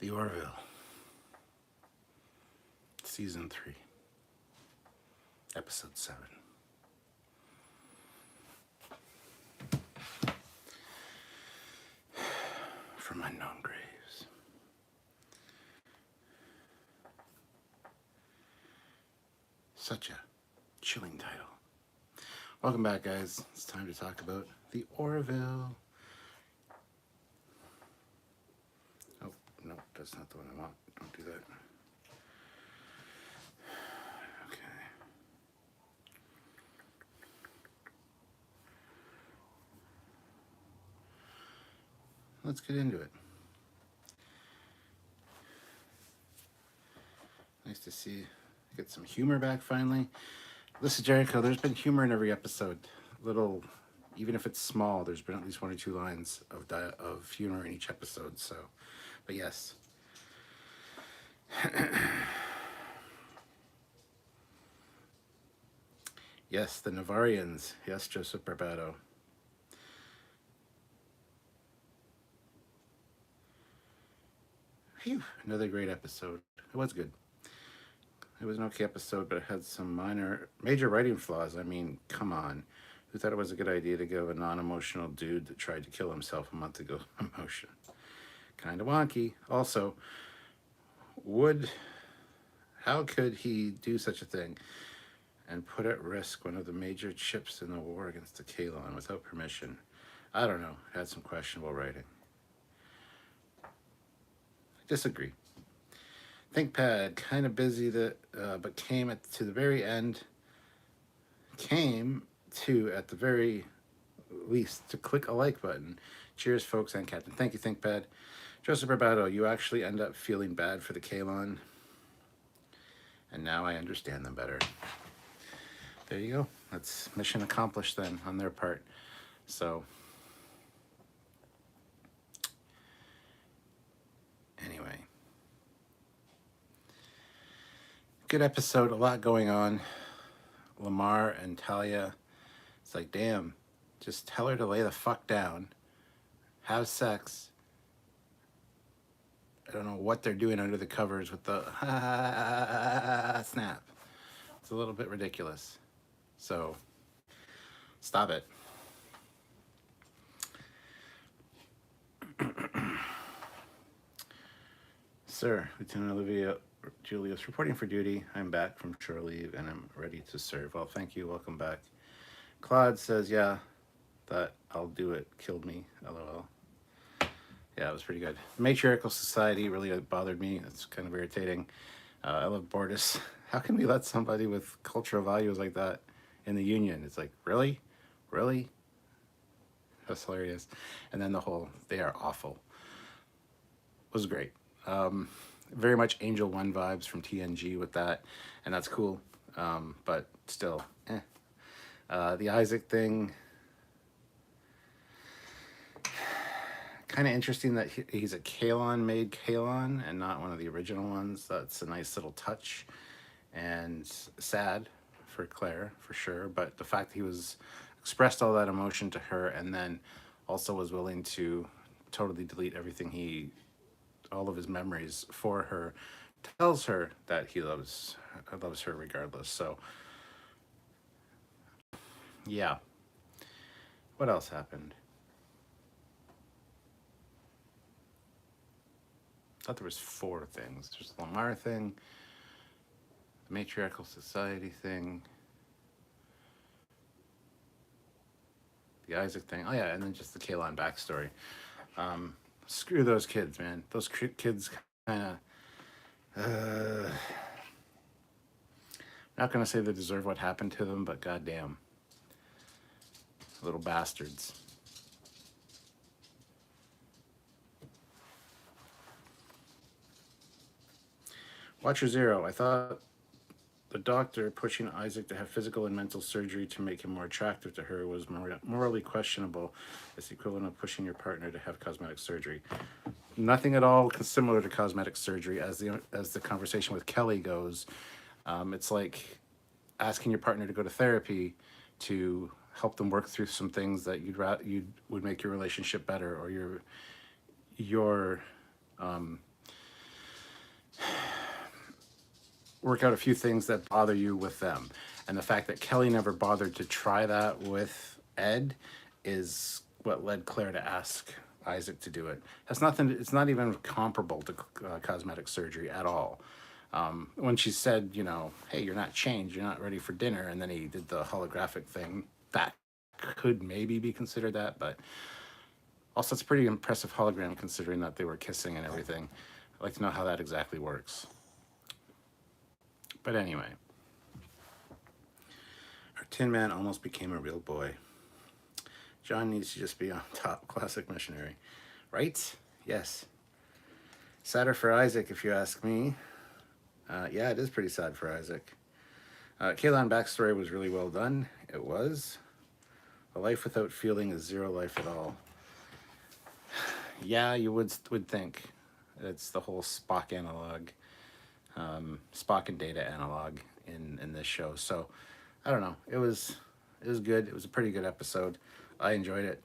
The Orville, Season 3, Episode 7. From Unknown Graves. Such a chilling title. Welcome back, guys. It's time to talk about the Orville. Oh, no, that's not the one I want. Don't do that. Okay. Let's get into it. Nice to see, get some humor back finally. This is Jericho. There's been humor in every episode. Little, even if it's small, there's been at least 1 or 2 lines of humor in each episode. So, but yes. Yes, the Navarians. Yes, Joseph Barbato. Phew, another great episode. It was good. It was an okay episode, but it had some major writing flaws. I mean, come on. Who thought it was a good idea to give a non-emotional dude that tried to kill himself a month ago emotion? Kind of wonky. Also, how could he do such a thing and put at risk one of the major chips in the war against the Kaylon without permission? I don't know. It had some questionable writing. I disagree. ThinkPad, kind of busy, but came to the very end. At the very least, to click a like button. Cheers, folks, and Captain. Thank you, ThinkPad. Joseph Barbato, you actually end up feeling bad for the Kaylon. And now I understand them better. There you go. That's mission accomplished then on their part. So, anyway. Good episode, a lot going on. Lamar and Talia, it's like, damn, just tell her to lay the fuck down, have sex. I don't know what they're doing under the covers with the snap. It's a little bit ridiculous. So, stop it. Sir, Lieutenant Olivia Julius, reporting for duty. I'm back from shore leave and I'm ready to serve. Well, thank you. Welcome back. Claude says, yeah, that I'll do it killed me. LOL. Yeah, it was pretty good. Matriarchal society really bothered me. It's kind of irritating. I love Bortus. How can we let somebody with cultural values like that in the Union? It's like, really? Really? That's hilarious. And then the whole, they are awful, was great. Very much Angel 1 vibes from TNG with that, and that's cool, but still, the Isaac thing, kind of interesting that he's a Kaylon-made Kaylon and not one of the original ones. That's a nice little touch, and sad for Claire, for sure, but the fact that he expressed all that emotion to her and then also was willing to totally delete everything all of his memories for her, tells her that he loves her regardless. So, yeah. What else happened? I thought there was 4 things. There's the Lamar thing, the Matriarchal Society thing, the Isaac thing. Oh yeah, and then just the Kaylon backstory. Screw those kids, man. Those kids kind of... not going to say they deserve what happened to them, but goddamn. Little bastards. Watcher Zero, I thought the doctor pushing Isaac to have physical and mental surgery to make him more attractive to her was morally questionable. It's the equivalent of pushing your partner to have cosmetic surgery. Nothing at all similar to cosmetic surgery, as the conversation with Kelly goes. It's like asking your partner to go to therapy to help them work through some things that would make your relationship better, or your work out a few things that bother you with them. And the fact that Kelly never bothered to try that with Ed is what led Claire to ask Isaac to do it. Has nothing. It's not even comparable to cosmetic surgery at all. When she said, you know, hey, you're not changed, you're not ready for dinner, and then he did the holographic thing, that could maybe be considered that, but also it's a pretty impressive hologram considering that they were kissing and everything. I'd like to know how that exactly works. But anyway, our Tin Man almost became a real boy. John needs to just be on top. Classic missionary. Right? Yes. Sadder for Isaac, if you ask me. Yeah, it is pretty sad for Isaac. Kaylon backstory was really well done. It was. A life without feeling is zero life at all. Yeah, you would think. It's the whole Spock analog. Spock and Data analog in this show. So, I don't know. It was good. It was a pretty good episode. I enjoyed it.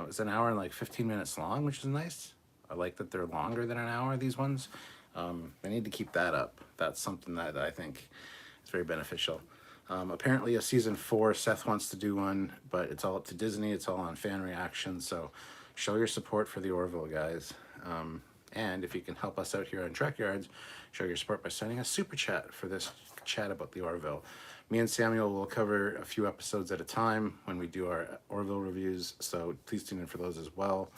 It's an hour and like 15 minutes long, which is nice. I like that they're longer than an hour, these ones. They need to keep that up. That's something that I think is very beneficial. Apparently a season 4, Seth wants to do one, but it's all up to Disney. It's all on fan reaction. So show your support for the Orville guys. And if you can help us out here on Trekyards, show your support by sending a super chat for this chat about the Orville. Me and Samuel will cover a few episodes at a time when we do our Orville reviews, so please tune in for those as well.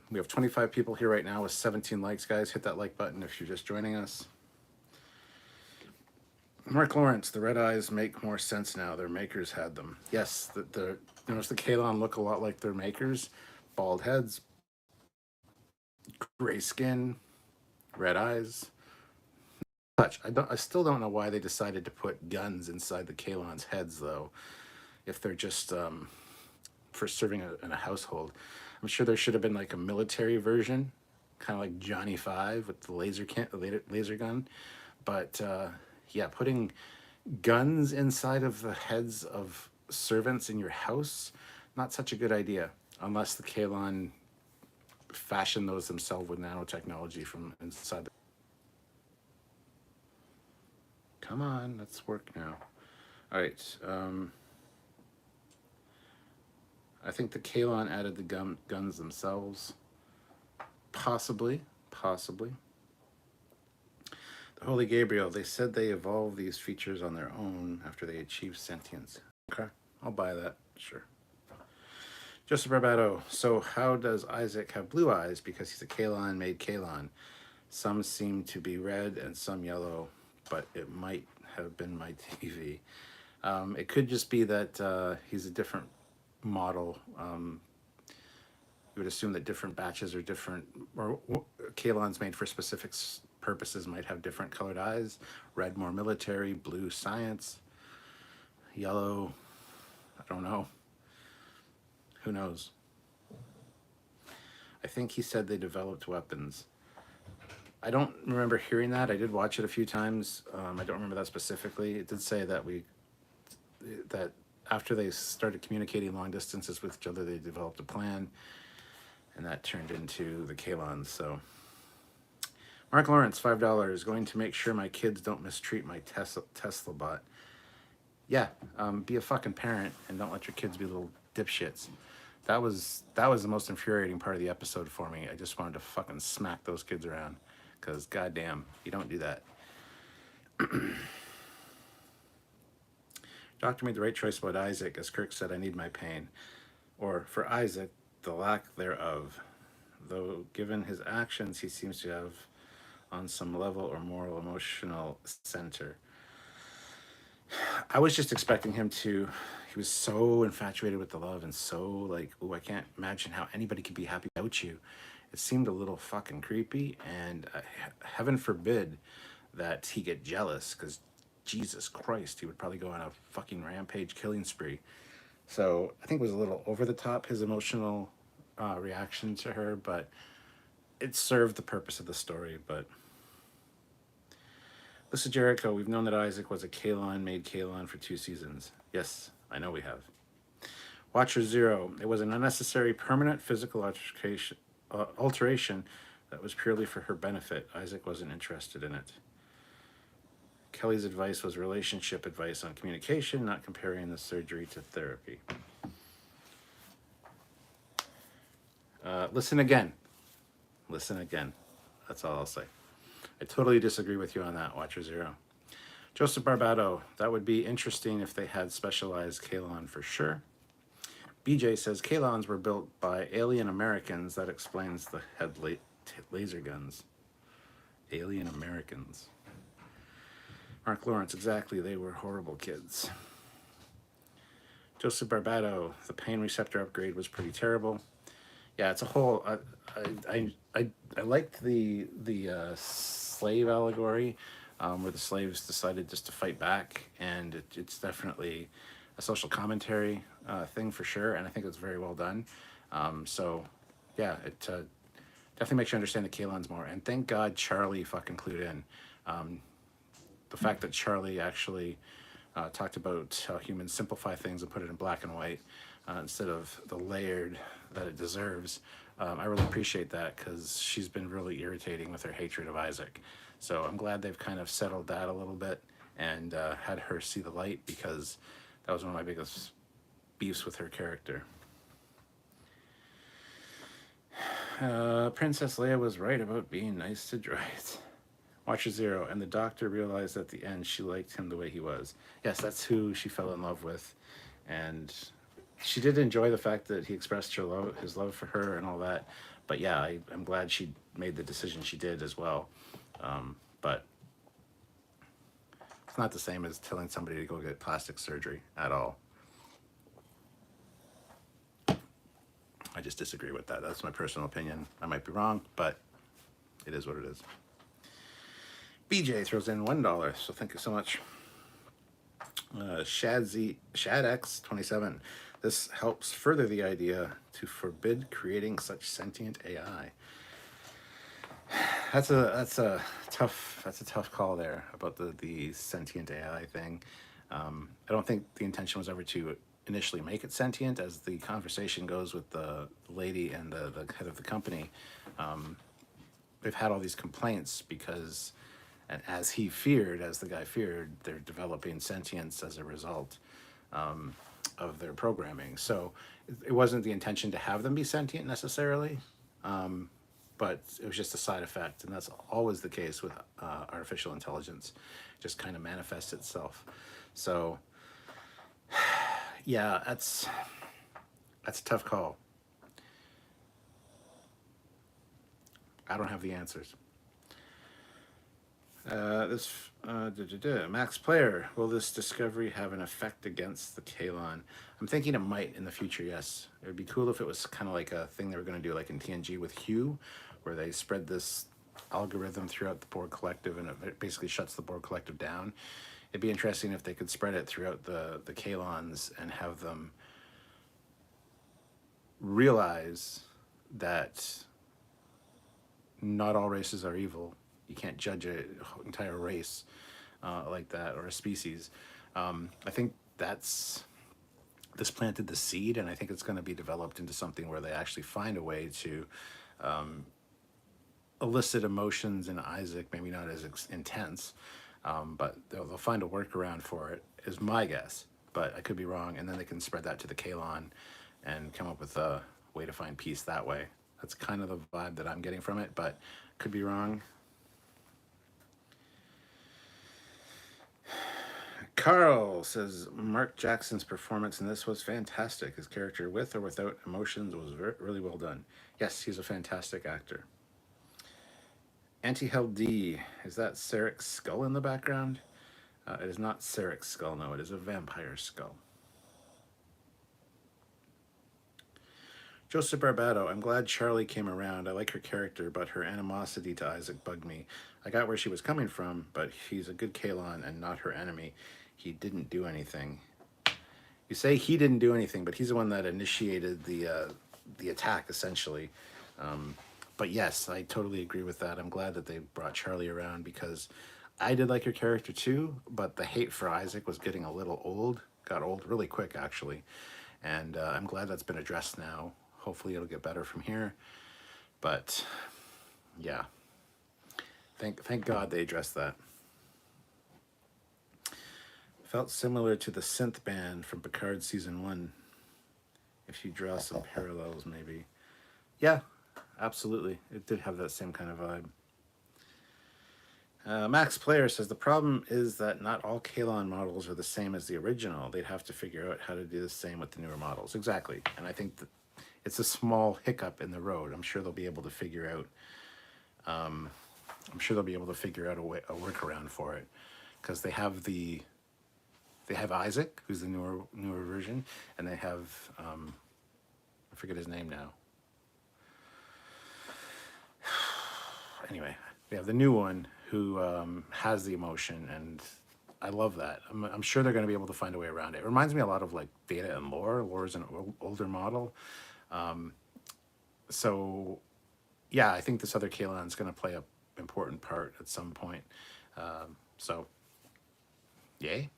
We have 25 people here right now with 17 likes, guys. Hit that like button if you're just joining us. Mark Lawrence, the red eyes make more sense now. Their makers had them. Yes, notice the Kaylon look a lot like their makers. Bald heads, gray skin, red eyes. I still don't know why they decided to put guns inside the Kaylon's heads, though, if they're just for serving in a household. I'm sure there should have been like a military version, kind of like Johnny 5 with the laser gun. But yeah, putting guns inside of the heads of servants in your house, not such a good idea, unless the Kaylon fashioned those themselves with nanotechnology from inside. Come on, let's work now. All right. I think the Kaylon added the guns themselves. Possibly. The Holy Gabriel, they said they evolved these features on their own after they achieved sentience. Okay, I'll buy that, sure. Joseph Barbato, so how does Isaac have blue eyes? Because he's a Kaylon made Kaylon. Some seem to be red and some yellow, but it might have been my TV. It could just be that he's a different model. You would assume that different batches are different, or Kaylon's made for specific purposes might have different colored eyes. Red more military, blue science, yellow, I don't know. Who knows? I think he said they developed weapons. I don't remember hearing that. I did watch it a few times. I don't remember that specifically. It did say that that after they started communicating long distances with each other, they developed a plan, and that turned into the Kaylons. So, Mark Lawrence, $5, going to make sure my kids don't mistreat my Tesla bot. Yeah, be a fucking parent and don't let your kids be little dipshits. That was the most infuriating part of the episode for me. I just wanted to fucking smack those kids around. Because, goddamn, you don't do that. Doctor made the right choice about Isaac. As Kirk said, I need my pain. Or, for Isaac, the lack thereof. Though, given his actions, he seems to have, on some level or moral, emotional center. I was just expecting him to... He was so infatuated with the love and so, like, ooh, I can't imagine how anybody could be happy without you. It seemed a little fucking creepy, and heaven forbid that he get jealous, because Jesus Christ, he would probably go on a fucking rampage killing spree. So I think it was a little over the top, his emotional reaction to her, but it served the purpose of the story. But Lisa Jericho, we've known that Isaac was a Kaylon made Kaylon for 2 seasons. Yes, I know we have. Watcher Zero, it was an unnecessary permanent physical alteration that was purely for her benefit. Isaac wasn't interested in it. Kelly's advice was relationship advice on communication, not comparing the surgery to therapy. Listen again. Listen again. That's all I'll say. I totally disagree with you on that, Watcher Zero. Joseph Barbado, that would be interesting if they had specialized Kaylon for sure. BJ says Kaylons were built by alien Americans. That explains the head laser guns. Alien Americans. Mark Lawrence, exactly. They were horrible kids. Joseph Barbado, the pain receptor upgrade was pretty terrible. Yeah, it's a whole. I liked the slave allegory, where the slaves decided just to fight back, and it's definitely a social commentary thing for sure, and I think it's very well done. So, yeah, it definitely makes you understand the Kaylons more. And thank God Charlie fucking clued in. The fact that Charlie actually talked about how humans simplify things and put it in black and white instead of the layered that it deserves. I really appreciate that because she's been really irritating with her hatred of Isaac. So I'm glad they've kind of settled that a little bit and had her see the light, because that was one of my biggest beefs with her character. Princess Leia was right about being nice to droids. Watcher Zero, and the doctor realized at the end she liked him the way he was. Yes, that's who she fell in love with, and she did enjoy the fact that he expressed his love for her and all that. But yeah, I'm glad she made the decision she did as well. But it's not the same as telling somebody to go get plastic surgery at all. I just disagree with that. That's my personal opinion. I might be wrong, but it is what it is. BJ throws in $1, so thank you so much. ShadX27. This helps further the idea to forbid creating such sentient AI. That's a tough call there about the sentient AI thing. I don't think the intention was ever to initially make it sentient. As the conversation goes with the lady and the head of the company, they've had all these complaints because, and as the guy feared, they're developing sentience as a result of their programming. So it wasn't the intention to have them be sentient necessarily, but it was just a side effect, and that's always the case with artificial intelligence. It just kind of manifests itself. So yeah, that's a tough call. I don't have the answers. Max Player, will this discovery have an effect against the Kaylon? I'm thinking it might in the future, yes. It would be cool if it was kind of like a thing they were going to do like in TNG with Hugh, where they spread this algorithm throughout the Borg Collective and it basically shuts the Borg Collective down. It'd be interesting if they could spread it throughout the Kaylons and have them realize that not all races are evil. You can't judge an entire race like that, or a species. I think this planted the seed, and I think it's going to be developed into something where they actually find a way to elicit emotions in Isaac, maybe not as intense, but they'll find a workaround for it, is my guess. But I could be wrong, and then they can spread that to the Kaylon and come up with a way to find peace that way. That's kind of the vibe that I'm getting from it, but could be wrong. Carl says Mark Jackson's performance in this was fantastic. His character, with or without emotions, was really well done. Yes, he's a fantastic actor. Anti-Held D, is that Sarek's skull in the background? It is not Sarek's skull, no, it is a vampire skull. Joseph Barbado, I'm glad Charlie came around. I like her character, but her animosity to Isaac bugged me. I got where she was coming from, but he's a good Kaylon and not her enemy. He didn't do anything. You say he didn't do anything, but he's the one that initiated the attack, essentially. But yes, I totally agree with that. I'm glad that they brought Charlie around, because I did like her character too, but the hate for Isaac was getting a little old. Got old really quick, actually. And I'm glad that's been addressed now. Hopefully it'll get better from here. But yeah, thank God they addressed that. Felt similar to the synth band from Picard season 1. If you draw some parallels, maybe. Yeah, absolutely. It did have that same kind of vibe. Max Player says the problem is that not all Kaylon models are the same as the original. They'd have to figure out how to do the same with the newer models. Exactly. And I think that it's a small hiccup in the road. I'm sure they'll be able to figure out. I'm sure they'll be able to figure out a workaround for it, because they have Isaac, who's the newer version, and they have I forget his name now. Anyway, they have the new one who has the emotion, and I love that. I'm sure they're going to be able to find a way around it. It reminds me a lot of like Data and Lore. Lore is an older model. So, yeah, I think this other Kaylon is going to play an important part at some point. So, yay.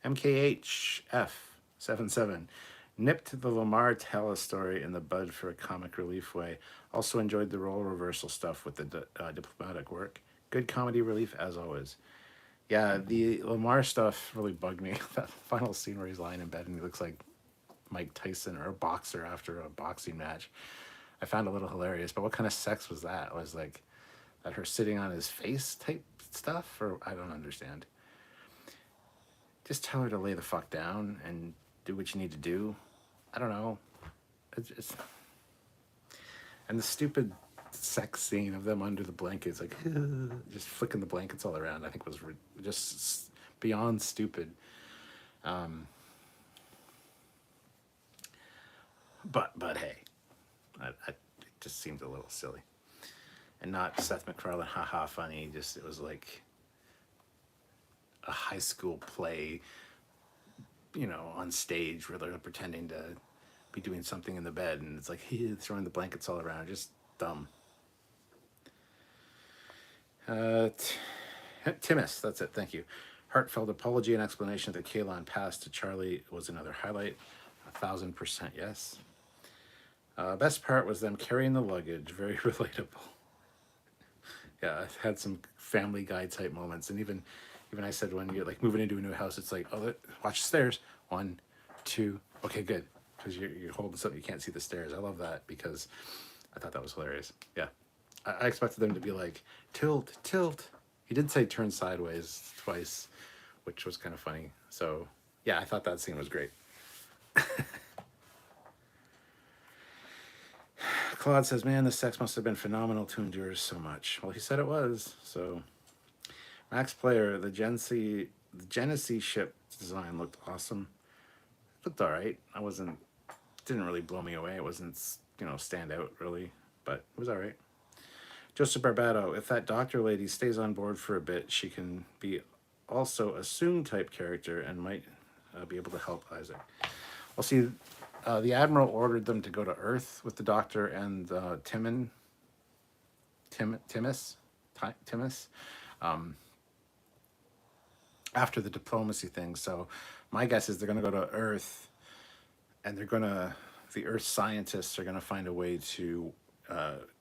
MKHF77 nipped the Lamar Tallis story in the bud for a comic relief way. Also enjoyed the role reversal stuff with the diplomatic work. Good comedy relief as always. Yeah, the Lamar stuff really bugged me. That final scene where he's lying in bed and he looks like Mike Tyson or a boxer after a boxing match, I found a little hilarious. But what kind of sex was that? Was like that her sitting on his face type stuff? Or I don't understand. Just tell her to lay the fuck down and do what you need to do. I don't know. It's and the stupid sex scene of them under the blankets, like just flicking the blankets all around, I think was just beyond stupid. But hey, it just seemed a little silly, and not Seth MacFarlane, haha, funny. Just it was like a high school play, on stage where they're pretending to be doing something in the bed, and it's like throwing the blankets all around, just dumb. Timus, that's it, thank you. Heartfelt apology and explanation that Kaylon passed to Charlie was another highlight. 1,000% yes. Best part was them carrying the luggage, very relatable. Yeah, I had some Family Guy type moments, and even I said when you're like moving into a new house, it's like, oh, watch the stairs. 1, 2, okay, good, because you're holding something, you can't see the stairs. I love that because I thought that was hilarious. Yeah, I expected them to be like tilt. He did say turn sideways twice, which was kind of funny. So yeah, I thought that scene was great. Claude says, man, the sex must have been phenomenal to endure so much. Well, he said it was. So Max Player, the Genesee ship design looked awesome. It looked all right. Didn't really blow me away. It wasn't, stand out really, but it was all right. Joseph Barbado, if that doctor lady stays on board for a bit, she can be also a Soon type character and might be able to help Isaac. Well, see, the Admiral ordered them to go to Earth with the Doctor and Timus, after the diplomacy thing. So my guess is they're going to go to Earth, and the Earth scientists are going to find a way to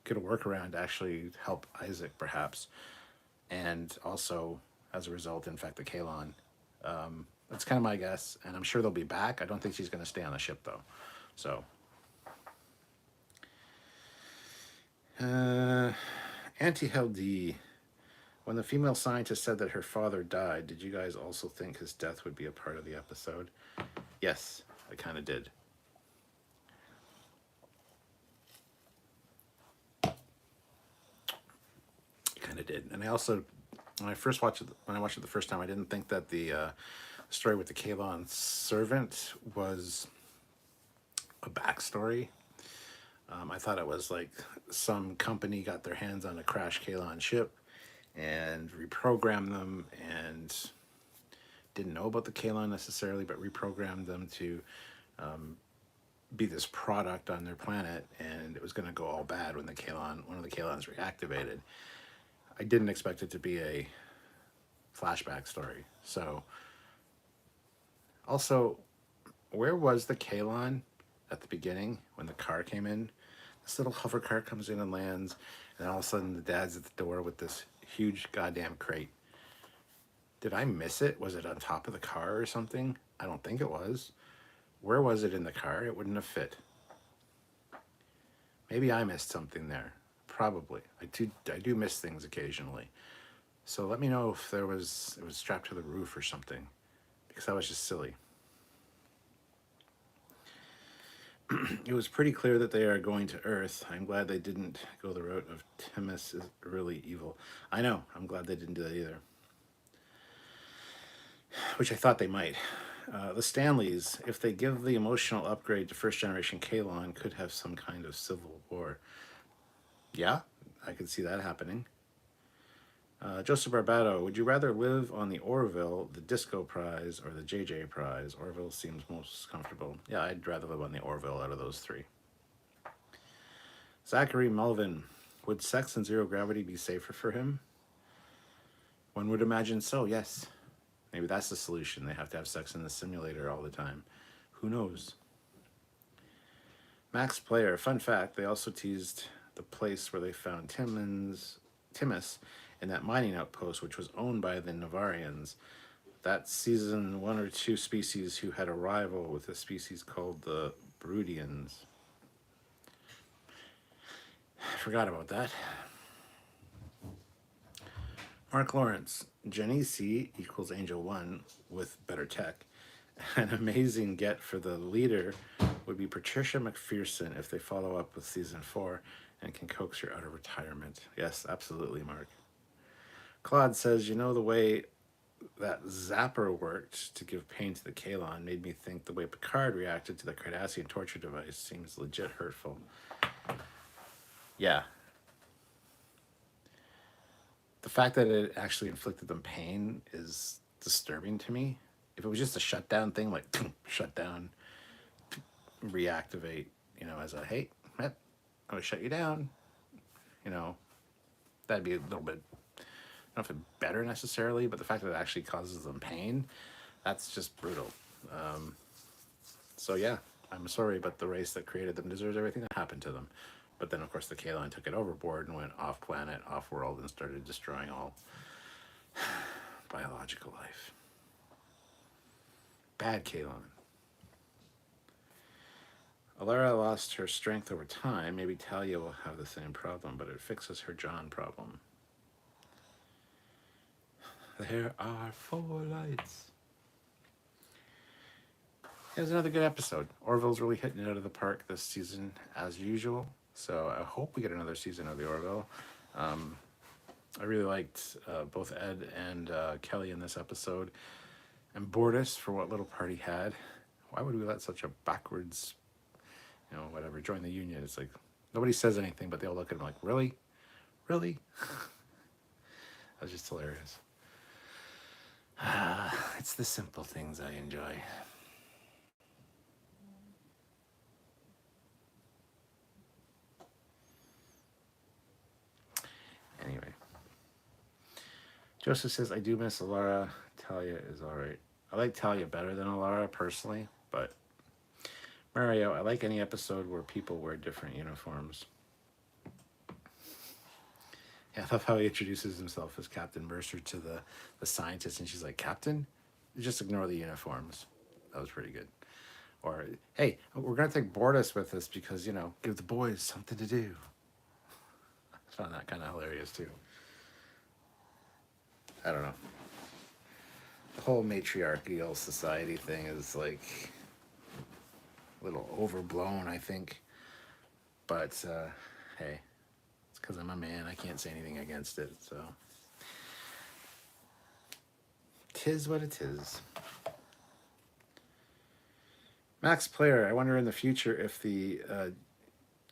get a workaround to actually help Isaac, perhaps, and also, as a result, infect the Kaylon. That's kind of my guess, and I'm sure they'll be back. I don't think she's going to stay on the ship, though. So, Anti-Hell D. When the female scientist said that her father died, did you guys also think his death would be a part of the episode? Yes, I kind of did. And I also, when I watched it the first time, I didn't think that the story with the Kaylon servant was a backstory. I thought it was like some company got their hands on a crashed Kaylon ship and reprogrammed them, and didn't know about the Kaylon necessarily, but reprogrammed them to be this product on their planet, and it was going to go all bad when one of the Kaylons reactivated. I didn't expect it to be a flashback story. So, also, where was the Kaylon at the beginning when the car came in? This little hover car comes in and lands, and then all of a sudden the dad's at the door with this huge goddamn crate. Did I miss it? Was it on top of the car or something? I don't think it was. Where was it in the car? It wouldn't have fit. Maybe I missed something there. Probably. I do miss things occasionally. So let me know if it was strapped to the roof or something, because that was just silly. It was pretty clear that they are going to Earth. I'm glad they didn't go the route of Timus is really evil. I know. I'm glad they didn't do that either. Which I thought they might. The Stanleys, if they give the emotional upgrade to first generation Kaylon, could have some kind of civil war. Yeah, I could see that happening. Joseph Barbado, would you rather live on the Orville, the Disco Prize, or the JJ Prize? Orville seems most comfortable. Yeah, I'd rather live on the Orville out of those three. Zachary Melvin, would sex in zero gravity be safer for him? One would imagine so, yes. Maybe that's the solution. They have to have sex in the simulator all the time. Who knows? Max Player, fun fact, they also teased the place where they found Timus in that mining outpost, which was owned by the Navarians. That's season 1 or 2 species who had a rival with a species called the Broodians. Forgot about that. Mark Lawrence, Jenny C equals Angel 1 with better tech. An amazing get for the leader would be Patricia McPherson if they follow up with season 4 and can coax her out of retirement. Yes, absolutely, Mark. Claude says, you know, the way that Zapper worked to give pain to the Kaylon made me think the way Picard reacted to the Cardassian torture device seems legit hurtful. Yeah. The fact that it actually inflicted them pain is disturbing to me. If it was just a shutdown thing, like shut down, reactivate, you know, as a, hey, I'm going to shut you down, you know, that'd be a little bit, I don't know if it's better necessarily, but the fact that it actually causes them pain, that's just brutal. So yeah, I'm sorry, but the race that created them deserves everything that happened to them. But then, of course, the Kaylon took it overboard and went off-planet, off-world, and started destroying all biological life. Bad Kaylon. Alara lost her strength over time. Maybe Talia will have the same problem, but it fixes her John problem. There are 4 lights. It was another good episode. Orville's really hitting it out of the park this season, as usual. So I hope we get another season of the Orville. I really liked both Ed and Kelly in this episode. And Bortus for what little part he had. Why would we let such a backwards, you know, whatever, join the Union? It's like, nobody says anything, but they all look at him like, really? Really? That was just hilarious. It's the simple things I enjoy. Anyway. Joseph says, I do miss Alara. Talia is alright. I like Talia better than Alara personally, but Mario, I like any episode where people wear different uniforms. Yeah, I love how he introduces himself as Captain Mercer to the scientist, and she's like, Captain? Just ignore the uniforms. That was pretty good. Or, hey, we're going to take Bortus with us because, you know, give the boys something to do. I found that kind of hilarious, too. I don't know. The whole matriarchal society thing is, like, a little overblown, I think. But, hey, it's because I'm a man. I can't say anything against it, so. 'Tis what it is. Max Player, I wonder in the future if the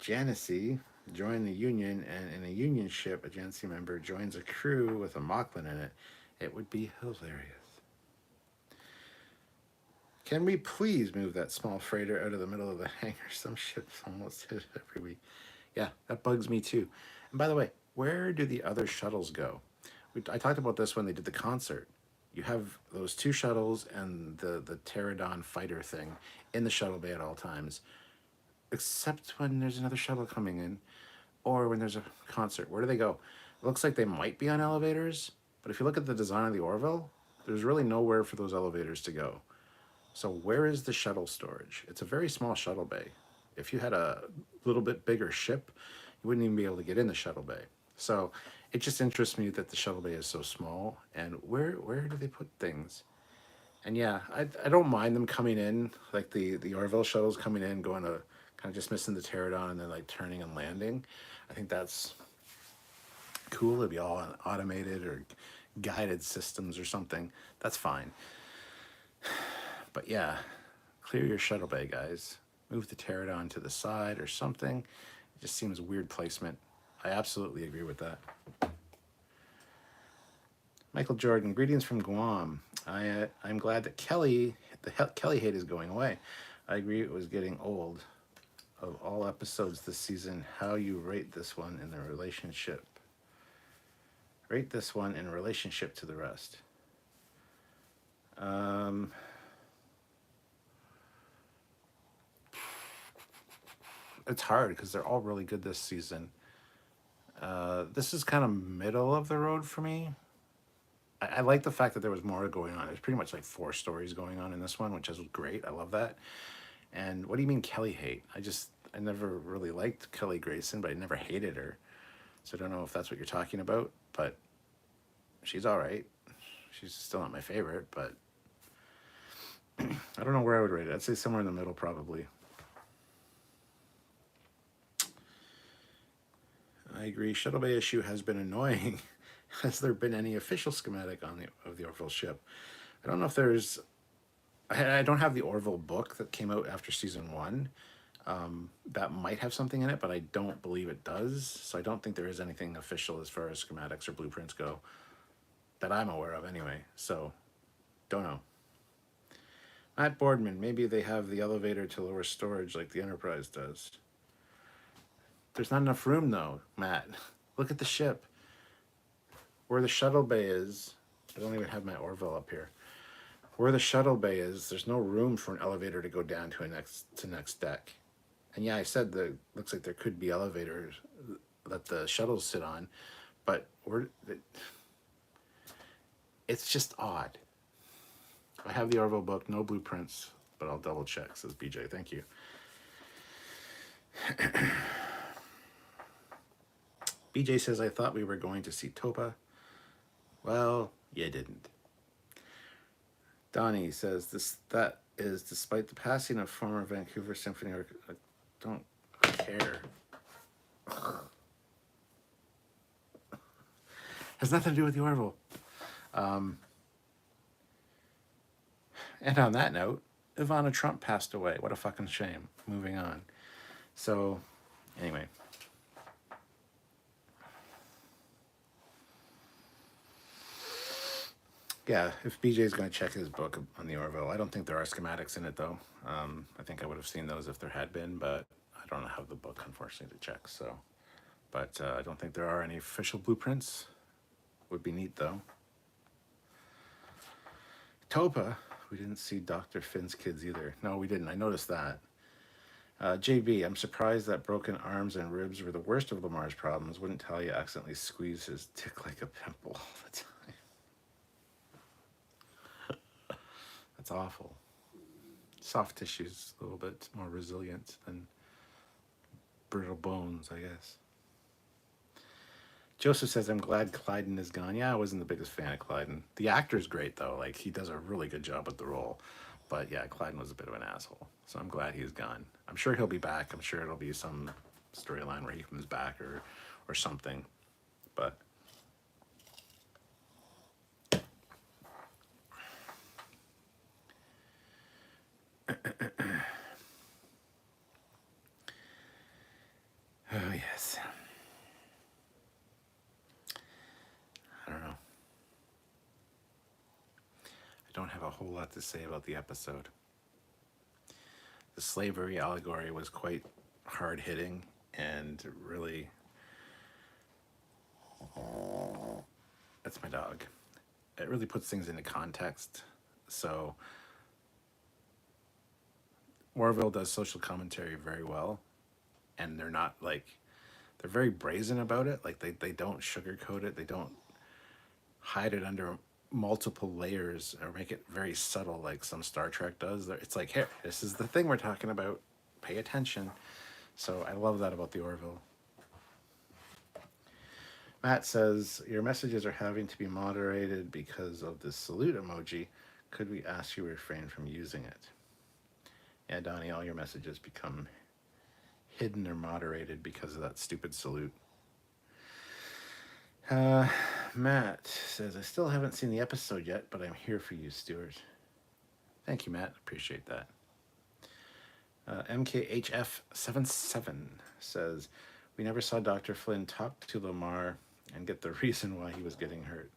Janissy join the Union, and in a Union ship, a Janissy member joins a crew with a Mocklin in it. It would be hilarious. Can we please move that small freighter out of the middle of the hangar? Some ships almost hit it every week. Yeah, that bugs me too. And by the way, where do the other shuttles go? I talked about this when they did the concert. You have those 2 shuttles and the Pterodon fighter thing in the shuttle bay at all times, except when there's another shuttle coming in or when there's a concert. Where do they go? It looks like they might be on elevators, but if you look at the design of the Orville, there's really nowhere for those elevators to go. So where is the shuttle storage? It's a very small shuttle bay. If you had a little bit bigger ship, you wouldn't even be able to get in the shuttle bay. So it just interests me that the shuttle bay is so small. And where do they put things? And yeah, I don't mind them coming in, like the Orville shuttles coming in, going to kind of just missing the pterodon and then like turning and landing. I think that's cool. It'd be all automated or guided systems or something. That's fine. But yeah, clear your shuttle bay, guys. Move the pterodon to the side or something. It just seems weird placement. I absolutely agree with that. Michael Jordan, greetings from Guam. I'm glad that Kelly hate is going away. I agree it was getting old. Of all episodes this season, how you rate this one in the relationship? Rate this one in relationship to the rest. It's hard because they're all really good this season. This is kind of middle of the road for me. I like the fact that there was more going on. There's pretty much like 4 stories going on in this one, which is great. I love that. And what do you mean Kelly hate? I never really liked Kelly Grayson, but I never hated her. So I don't know if that's what you're talking about, but she's all right. She's still not my favorite, but I don't know where I would rate it. I'd say somewhere in the middle, probably. I agree. Shuttle Bay issue has been annoying. Has there been any official schematic of the Orville ship? I don't know if there's. I don't have the Orville book that came out after season 1. That might have something in it, but I don't believe it does. So I don't think there is anything official as far as schematics or blueprints go that I'm aware of anyway. So don't know. Matt Boardman, maybe they have the elevator to lower storage like the Enterprise does. There's not enough room though, Matt. Look at the ship. Where the shuttle bay is, I don't even have my Orville up here. Where the shuttle bay is, there's no room for an elevator to go down to next deck. And yeah, I said that looks like there could be elevators that the shuttles sit on, but it's just odd. I have the Orville book, no blueprints, but I'll double check, says BJ. Thank you. BJ says, I thought we were going to see Topa. Well, you didn't. Donnie says, that is despite the passing of former Vancouver Symphony Orchestra. I don't care. Has nothing to do with the Orville. And on that note, Ivana Trump passed away. What a fucking shame. Moving on. So, anyway. Yeah, if BJ's going to check his book on the Orville, I don't think there are schematics in it, though. I think I would have seen those if there had been, but I don't have the book, unfortunately, to check. So, but I don't think there are any official blueprints. Would be neat, though. Topa, we didn't see Dr. Finn's kids either. No, we didn't. I noticed that. JB, I'm surprised that broken arms and ribs were the worst of Lamar's problems. Wouldn't tell you accidentally squeeze his dick like a pimple all the time. That's awful. Soft tissue's a little bit more resilient than brittle bones, I guess. Joseph says, I'm glad Clyden is gone. Yeah, I wasn't the biggest fan of Clyden. The actor's great, though. Like, he does a really good job with the role. But yeah, Clyden was a bit of an asshole. So I'm glad he's gone. I'm sure he'll be back. I'm sure it'll be some storyline where he comes back or something. But oh, yes. I don't know. I don't have a whole lot to say about the episode. The slavery allegory was quite hard-hitting and really... That's my dog. It really puts things into context. So Orville does social commentary very well, and they're not like they're very brazen about it. Like they don't sugarcoat it. They don't hide it under multiple layers or make it very subtle like some Star Trek does. It's like, here, this is the thing we're talking about. Pay attention. So I love that about the Orville. Matt says, your messages are having to be moderated because of the salute emoji. Could we ask you refrain from using it? Yeah, Donnie, all your messages become hidden or moderated because of that stupid salute. Matt says, I still haven't seen the episode yet, but I'm here for you, Stuart. Thank you, Matt. Appreciate that. MKHF77 says, we never saw Dr. Flynn talk to Lamar and get the reason why he was getting hurt.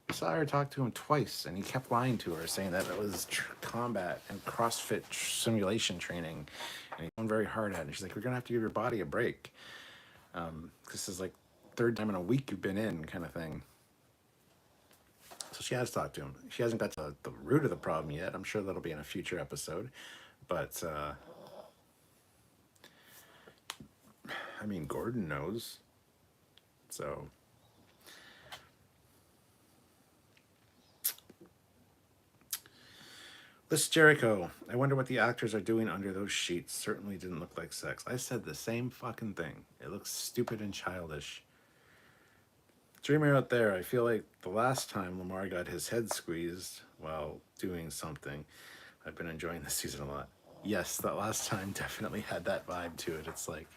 We saw her talk to him twice, and he kept lying to her, saying that it was combat and CrossFit simulation training, and he's going very hard at it. And she's like, we're going to have to give your body a break. This is like third time in a week you've been in, kind of thing. So she has talked to him. She hasn't got to the root of the problem yet. I'm sure that'll be in a future episode. But, I mean, Gordon knows. So... This Jericho, I wonder what the actors are doing under those sheets. Certainly didn't look like sex. I said the same fucking thing. It looks stupid and childish. Dreamer out there, I feel like the last time Lamar got his head squeezed while doing something, I've been enjoying this season a lot. Yes, that last time definitely had that vibe to it. It's like,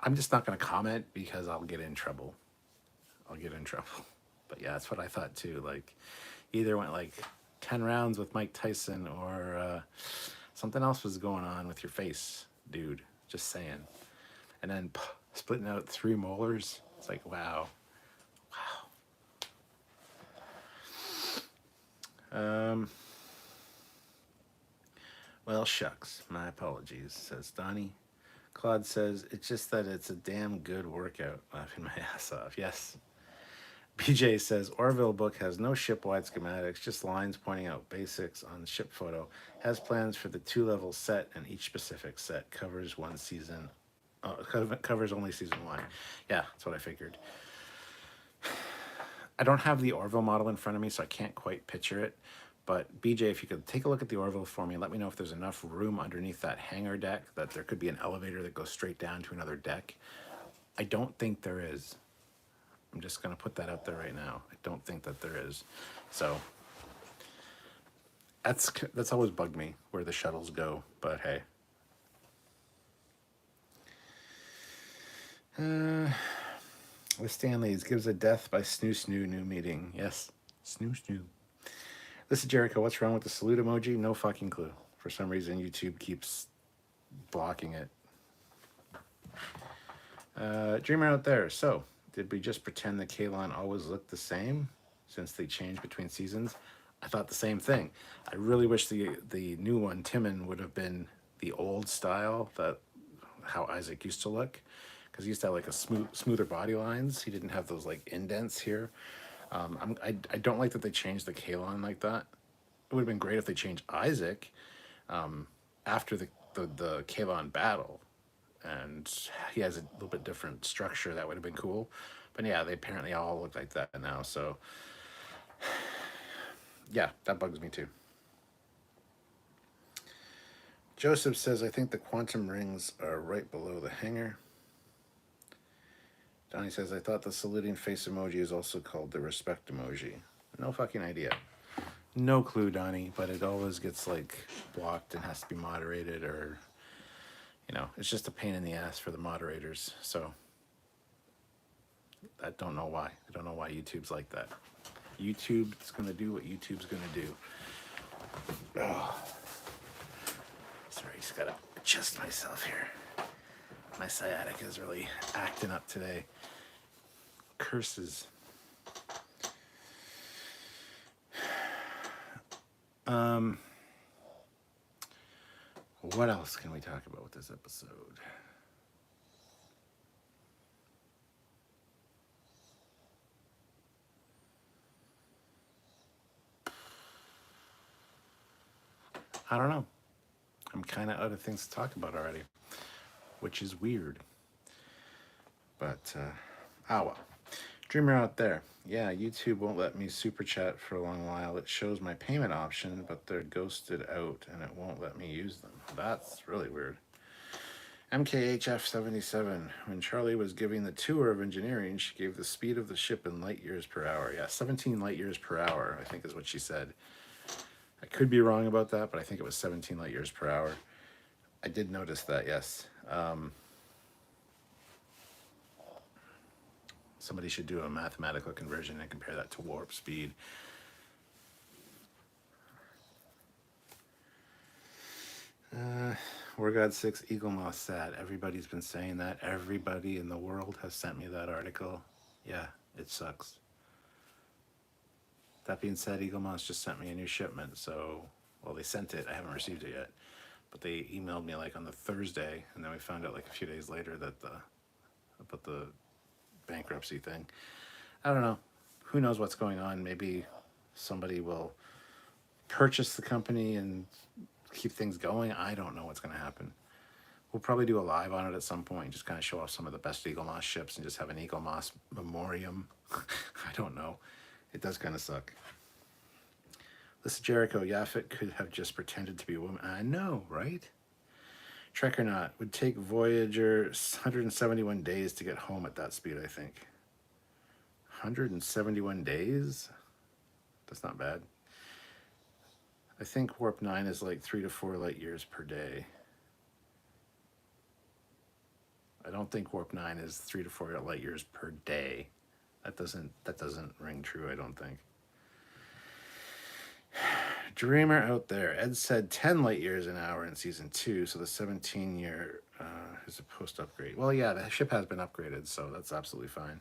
I'm just not going to comment because I'll get in trouble. But yeah, that's what I thought too. Like, either went like 10 rounds with Mike Tyson or something else was going on with your face, dude. Just saying. And then splitting out 3 molars. It's like, wow. Well, shucks. My apologies, says Donnie. Claude says, it's just that it's a damn good workout. Laughing my ass off. Yes. BJ says, Orville book has no ship-wide schematics, just lines pointing out basics on the ship photo. Has plans for the 2-level set, and each specific set covers one season. Covers only season 1. Yeah, that's what I figured. I don't have the Orville model in front of me, so I can't quite picture it. But BJ, if you could take a look at the Orville for me and let me know if there's enough room underneath that hangar deck that there could be an elevator that goes straight down to another deck. I don't think there is. I'm just going to put that out there right now. I don't think that there is. So that's always bugged me where the shuttles go, but hey. The Stanleys gives a death by snoo snoo new meeting. Yes, snoo snoo. This is Jericho. What's wrong with the salute emoji? No fucking clue. For some reason, YouTube keeps blocking it. Dreamer out there. So, did we just pretend that Kaylon always looked the same since they changed between seasons? I thought the same thing. I really wish the new one, Timon, would have been the old style, that how Isaac used to look, because he used to have like a smoother body lines. He didn't have those like indents here. I don't like that they changed the Kaylon like that. It would have been great if they changed Isaac after the Kaylon battle, and he has a little bit different structure. That would have been cool. But yeah, they apparently all look like that now. So yeah, that bugs me too. Joseph says, I think the quantum rings are right below the hangar. Donnie says, I thought the saluting face emoji is also called the respect emoji. No fucking idea. No clue, Donnie, but it always gets like blocked and has to be moderated, or, you know, it's just a pain in the ass for the moderators. So I don't know why. I don't know why YouTube's like that. YouTube's going to do what YouTube's going to do. Oh. Sorry, just got to adjust myself here. My sciatica is really acting up today. Curses. What else can we talk about with this episode? I don't know. I'm kind of out of things to talk about already, which is weird. But, well. Dreamer out there. Yeah, YouTube won't let me super chat for a long while. It shows my payment option, but they're ghosted out and it won't let me use them. That's really weird. MKHF77. When Charlie was giving the tour of engineering, she gave the speed of the ship in light years per hour. Yeah, 17 light years per hour, I think is what she said. I could be wrong about that, but I think it was 17 light years per hour. I did notice that, yes. Somebody should do a mathematical conversion and compare that to warp speed. War God 6 Eagle Moss sad. Everybody's been saying that. Everybody in the world has sent me that article. Yeah, it sucks. That being said, Eagle Moss just sent me a new shipment. So, well, they sent it. I haven't received it yet. But they emailed me like on the Thursday. And then we found out like a few days later that about the bankruptcy thing. I don't know. Who knows what's going on? Maybe somebody will purchase the company and keep things going. I don't know what's going to happen. We'll probably do a live on it at some point, just kind of show off some of the best Eagle Moss ships and just have an Eagle Moss memoriam. I don't know. It does kind of suck. Listen, Jericho, Yaphet could have just pretended to be a woman. I know, right? Trek or not, would take Voyager 171 days to get home at that speed, I think. 171 days? That's not bad. I think Warp 9 is like 3 to 4 light years per day. I don't think Warp 9 is 3 to 4 light years per day. That doesn't ring true, I don't think. Dreamer out there. Ed said 10 light years an hour in season 2, so the 17-year is a post upgrade. Well, yeah, the ship has been upgraded, so that's absolutely fine.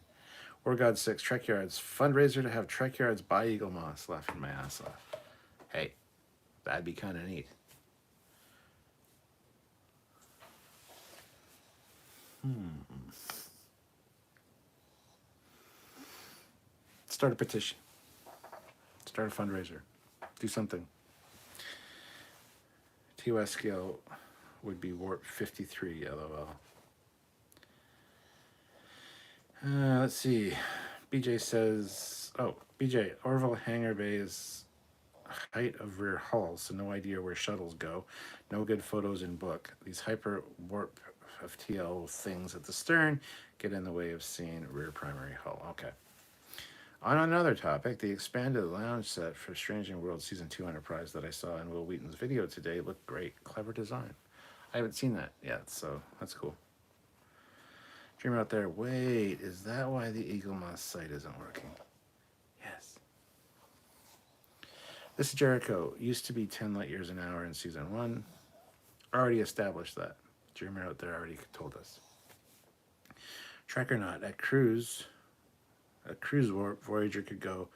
War God 6, Trekyards. Fundraiser to have Trekyards buy Eagle Moss. Laughing my ass off. Hey, that'd be kind of neat. Start a petition. Start a fundraiser. Do something. TOS scale would be warp 53, LOL. Let's see. BJ says, BJ, Orville hangar bay is height of rear hull, so no idea where shuttles go. No good photos in book. These hyper warp FTL things at the stern get in the way of seeing rear primary hull. Okay. On another topic, the expanded lounge set for Strange New World Season 2 Enterprise that I saw in Will Wheaton's video today looked great. Clever design. I haven't seen that yet, so that's cool. Dreamer out there, wait, is that why the Eagle Moss site isn't working? Yes. This is Jericho. Used to be 10 light years an hour in Season 1. Already established that. Dreamer out there already told us. Trek or not, at cruise warp, Voyager could go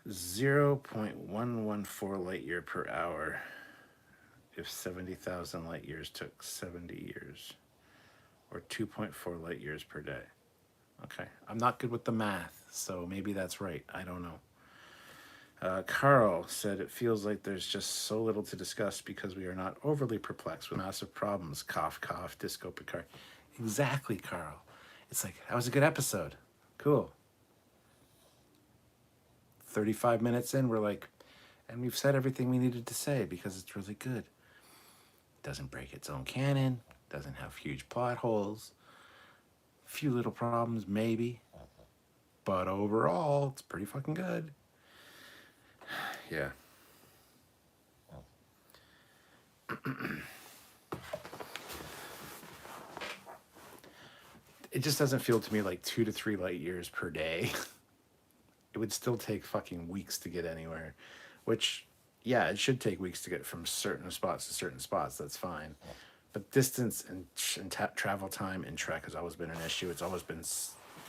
0.114 light year per hour if 70,000 light years took 70 years, or 2.4 light years per day. Okay, I'm not good with the math, so maybe that's right. I don't know. Carl said it feels like there's just so little to discuss because we are not overly perplexed with massive problems. Cough, cough, Disco Picard. Exactly, Carl. It's like, that was a good episode. Cool. 35 minutes in, we're like, and we've said everything we needed to say because it's really good. It doesn't break its own canon, doesn't have huge plot holes, a few little problems maybe, but overall, it's pretty fucking good. Yeah. It just doesn't feel to me like 2 to 3 light years per day. It would still take fucking weeks to get anywhere, which, yeah, it should take weeks to get from certain spots to certain spots. That's fine. But distance and travel time in Trek has always been an issue. It's always been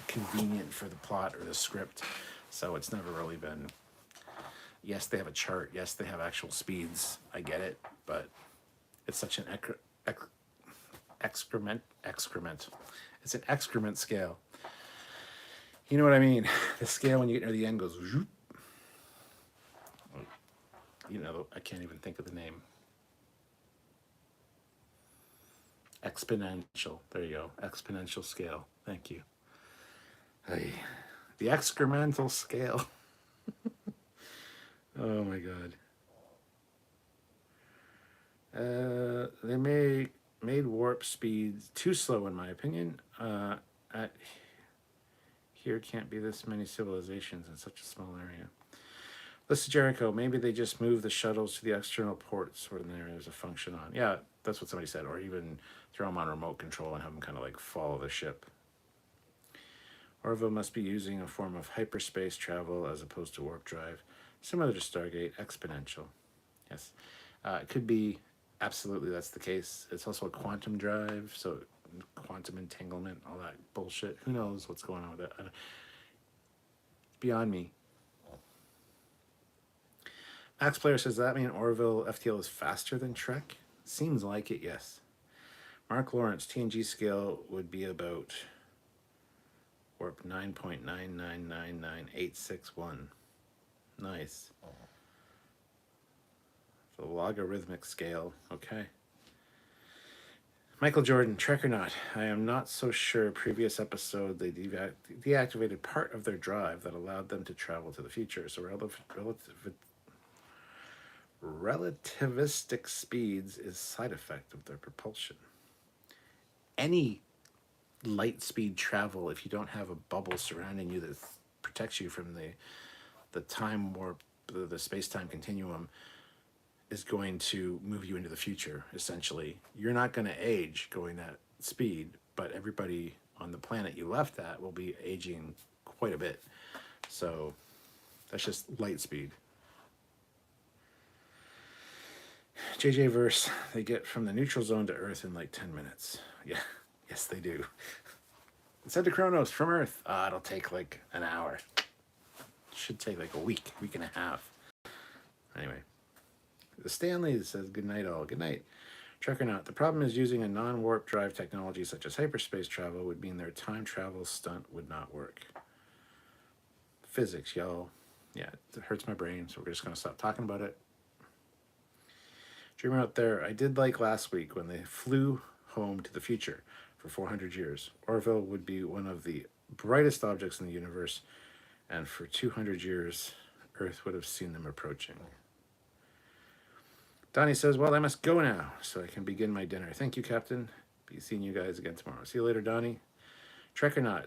convenient for the plot or the script. So it's never really been, yes, they have a chart. Yes, they have actual speeds. I get it. But it's such an excrement. It's an excrement scale. You know what I mean? The scale when you get near the end goes, whoop. You know, I can't even think of the name. Exponential. There you go. Exponential scale. Thank you. Hey, the excremental scale. Oh my god. They made warp speeds too slow, in my opinion. At here can't be this many civilizations in such a small area. Listen, Jericho, maybe they just move the shuttles to the external ports where there's a function on. Yeah, that's what somebody said. Or even throw them on remote control and have them kind of like follow the ship. Orville must be using a form of hyperspace travel as opposed to warp drive, similar to Stargate, exponential. Yes. It could be, absolutely, that's the case. It's also a quantum drive, so quantum entanglement, all that bullshit. Who knows what's going on with it? Beyond me. Max Player says, does that mean Orville FTL is faster than Trek? Seems like it, yes. Mark Lawrence, TNG scale would be about warp 9.9999861. Nice. The logarithmic scale, okay. Michael Jordan, Trek or not, I am not so sure. Previous episode, they deactivated part of their drive that allowed them to travel to the future. So relativistic speeds is side effect of their propulsion. Any light speed travel, if you don't have a bubble surrounding you that protects you from the time warp, the space-time continuum, is going to move you into the future, essentially. You're not going to age going that speed, but everybody on the planet you left at will be aging quite a bit. So that's just light speed. JJ verse, they get from the neutral zone to Earth in like 10 minutes. Yeah, yes they do. Send to Kronos from Earth. It'll take like an hour. Should take like a week and a half. Anyway. Stanley says, good night all. Good night. Trek or not, the problem is using a non-warp drive technology such as hyperspace travel would mean their time travel stunt would not work. Physics, y'all. Yeah, it hurts my brain, so we're just going to stop talking about it. Dreamer out there, I did like last week when they flew home to the future for 400 years. Orville would be one of the brightest objects in the universe, and for 200 years, Earth would have seen them approaching. Donnie says, well, I must go now so I can begin my dinner. Thank you, Captain. Be seeing you guys again tomorrow. See you later, Donnie. Trek or not,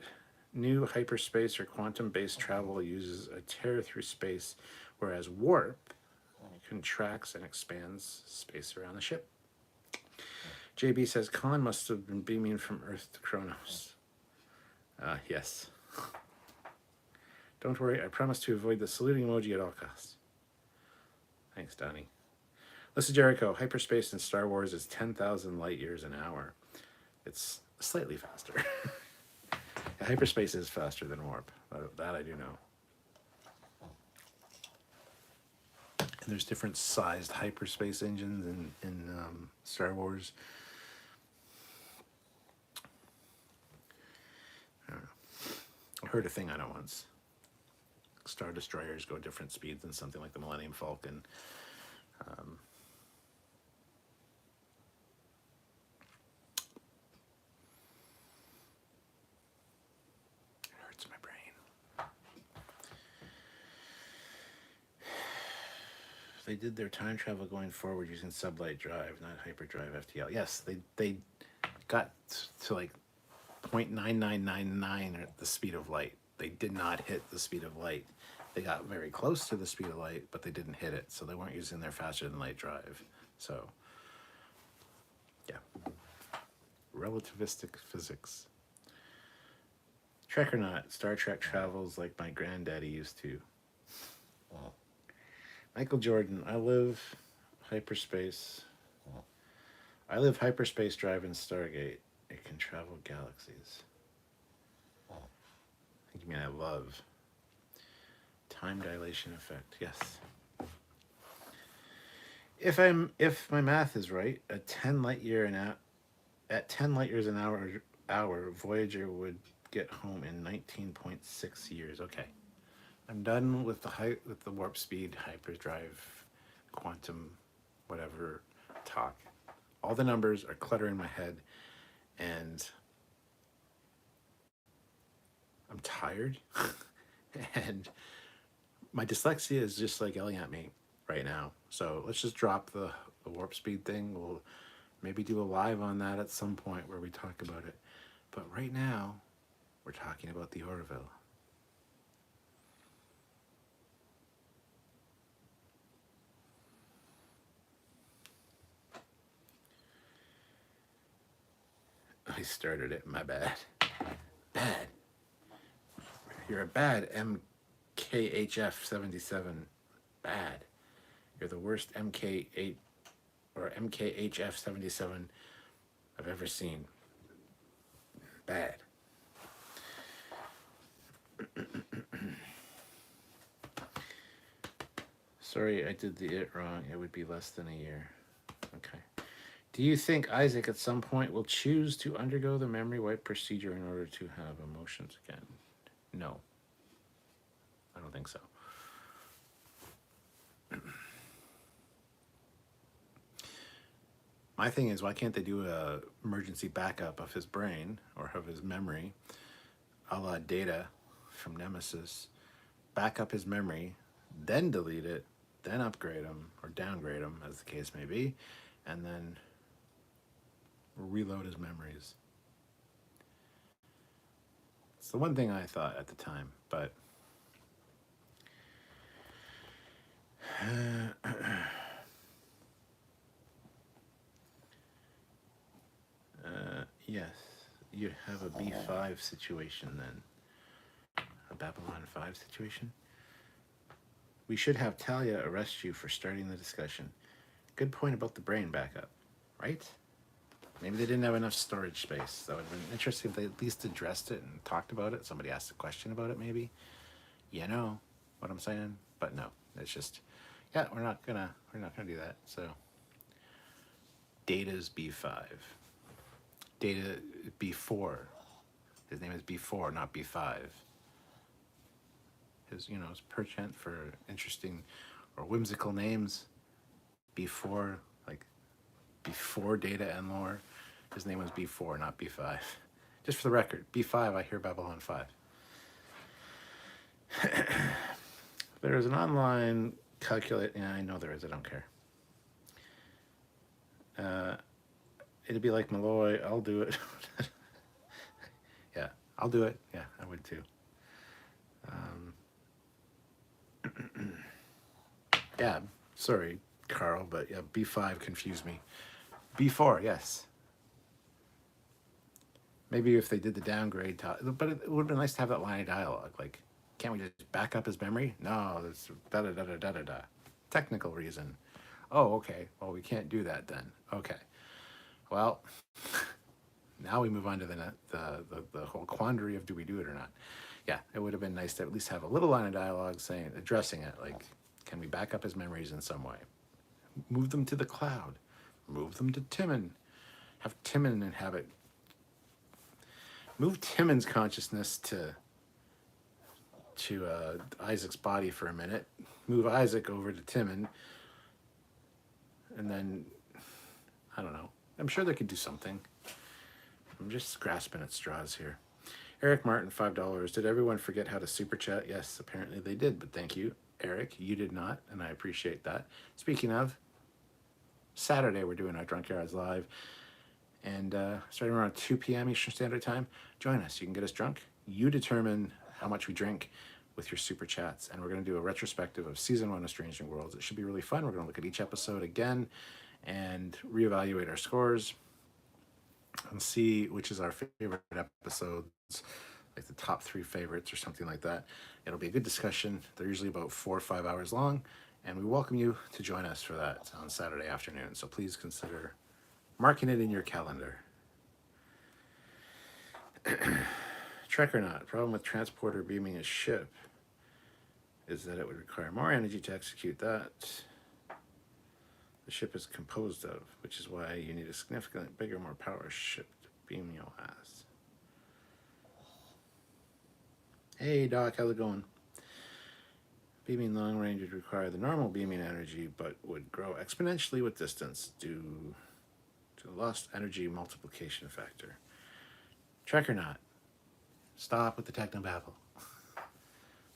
new hyperspace or quantum-based travel uses a tear through space, whereas warp contracts and expands space around the ship. JB says, Khan must have been beaming from Earth to Kronos. Yes. Don't worry, I promise to avoid the saluting emoji at all costs. Thanks, Donnie. Listen, Jericho, hyperspace in Star Wars is 10,000 light years an hour. It's slightly faster. Hyperspace is faster than warp. That I do know. And there's different sized hyperspace engines in Star Wars. I don't know. I heard a thing on it once. Star Destroyers go different speeds than something like the Millennium Falcon. They did their time travel going forward using sublight drive, not hyperdrive FTL. Yes, they got to like 0.9999 at the speed of light. They did not hit the speed of light. They got very close to the speed of light, but they didn't hit it, so they weren't using their faster than light drive. So, yeah. Relativistic physics. Trek or not, Star Trek travels like my granddaddy used to. Michael Jordan, I live hyperspace drive in Stargate. It can travel galaxies. I think you mean I love. Time dilation effect, yes. If my math is right, at 10 light years an hour, Voyager would get home in 19.6 years. Okay. I'm done with the warp speed, hyperdrive, quantum, whatever talk. All the numbers are cluttering my head, and I'm tired. And my dyslexia is just like yelling at me right now. So let's just drop the warp speed thing. We'll maybe do a live on that at some point where we talk about it. But right now, we're talking about the Orville. I started it, my bad. Bad. You're a bad MKHF77. Bad. You're the worst MK8 or MKHF77 I've ever seen. Bad. Sorry, I did the it wrong. It would be less than a year. Okay. Do you think Isaac at some point will choose to undergo the memory wipe procedure in order to have emotions again? No. I don't think so. My thing is, why can't they do a emergency backup of his brain or of his memory, a la Data from Nemesis, back up his memory, then delete it, then upgrade him or downgrade him, as the case may be, and then reload his memories. It's the one thing I thought at the time, but yes, you have a B5 situation then. A Babylon 5 situation. We should have Talia arrest you for starting the discussion. Good point about the brain backup, right? Maybe they didn't have enough storage space. That would have been interesting if they at least addressed it and talked about it. Somebody asked a question about it, maybe. You know what I'm saying? But no, it's just, yeah, we're not gonna do that. So, Data's B5. Data B4. His name is B4, not B5. His, his perchant for interesting or whimsical names. B4, like before Data and Lore. His name was B4, not B5. Just for the record, B5, I hear Babylon 5. There is an online calculate. Yeah, I know there is. I don't care. It'd be like Malloy. I'll do it. Yeah, I'll do it. Yeah, I would too. Yeah, sorry, Carl, but yeah, B5 confused me. B4, yes. Maybe if they did the downgrade, but it would have been nice to have that line of dialogue. Like, can't we just back up his memory? No, there's da-da-da-da-da-da. Technical reason. Oh, okay. Well, we can't do that then. Okay. Well, now we move on to the whole quandary of do we do it or not. Yeah, it would have been nice to at least have a little line of dialogue addressing it. Like, can we back up his memories in some way? Move them to the cloud. Move them to Timon. Have Timon inhabit. Move Timon's consciousness to Isaac's body for a minute. Move Isaac over to Timon. And then, I don't know. I'm sure they could do something. I'm just grasping at straws here. Eric Martin, $5. Did everyone forget how to super chat? Yes, apparently they did, but thank you. Eric, you did not, and I appreciate that. Speaking of, Saturday we're doing our Trekyards live, and starting around 2 p.m. Eastern Standard Time. Join us. You can get us drunk. You determine how much we drink with your super chats, and we're going to do a retrospective of Season 1 of Strange New Worlds. It should be really fun. We're going to look at each episode again and reevaluate our scores and see which is our favorite episodes, like the top 3 favorites or something like that. It'll be a good discussion. They're usually about 4 or 5 hours long, and we welcome you to join us for that on Saturday afternoon. So please consider marking it in your calendar. Trek or not, problem with transporter beaming a ship is that it would require more energy to execute that the ship is composed of, which is why you need a significantly bigger, more power ship to beam your ass. Hey Doc, how's it going? Beaming long range would require the normal beaming energy, but would grow exponentially with distance due to the lost energy multiplication factor. Trek or not, Stop with the technobabble.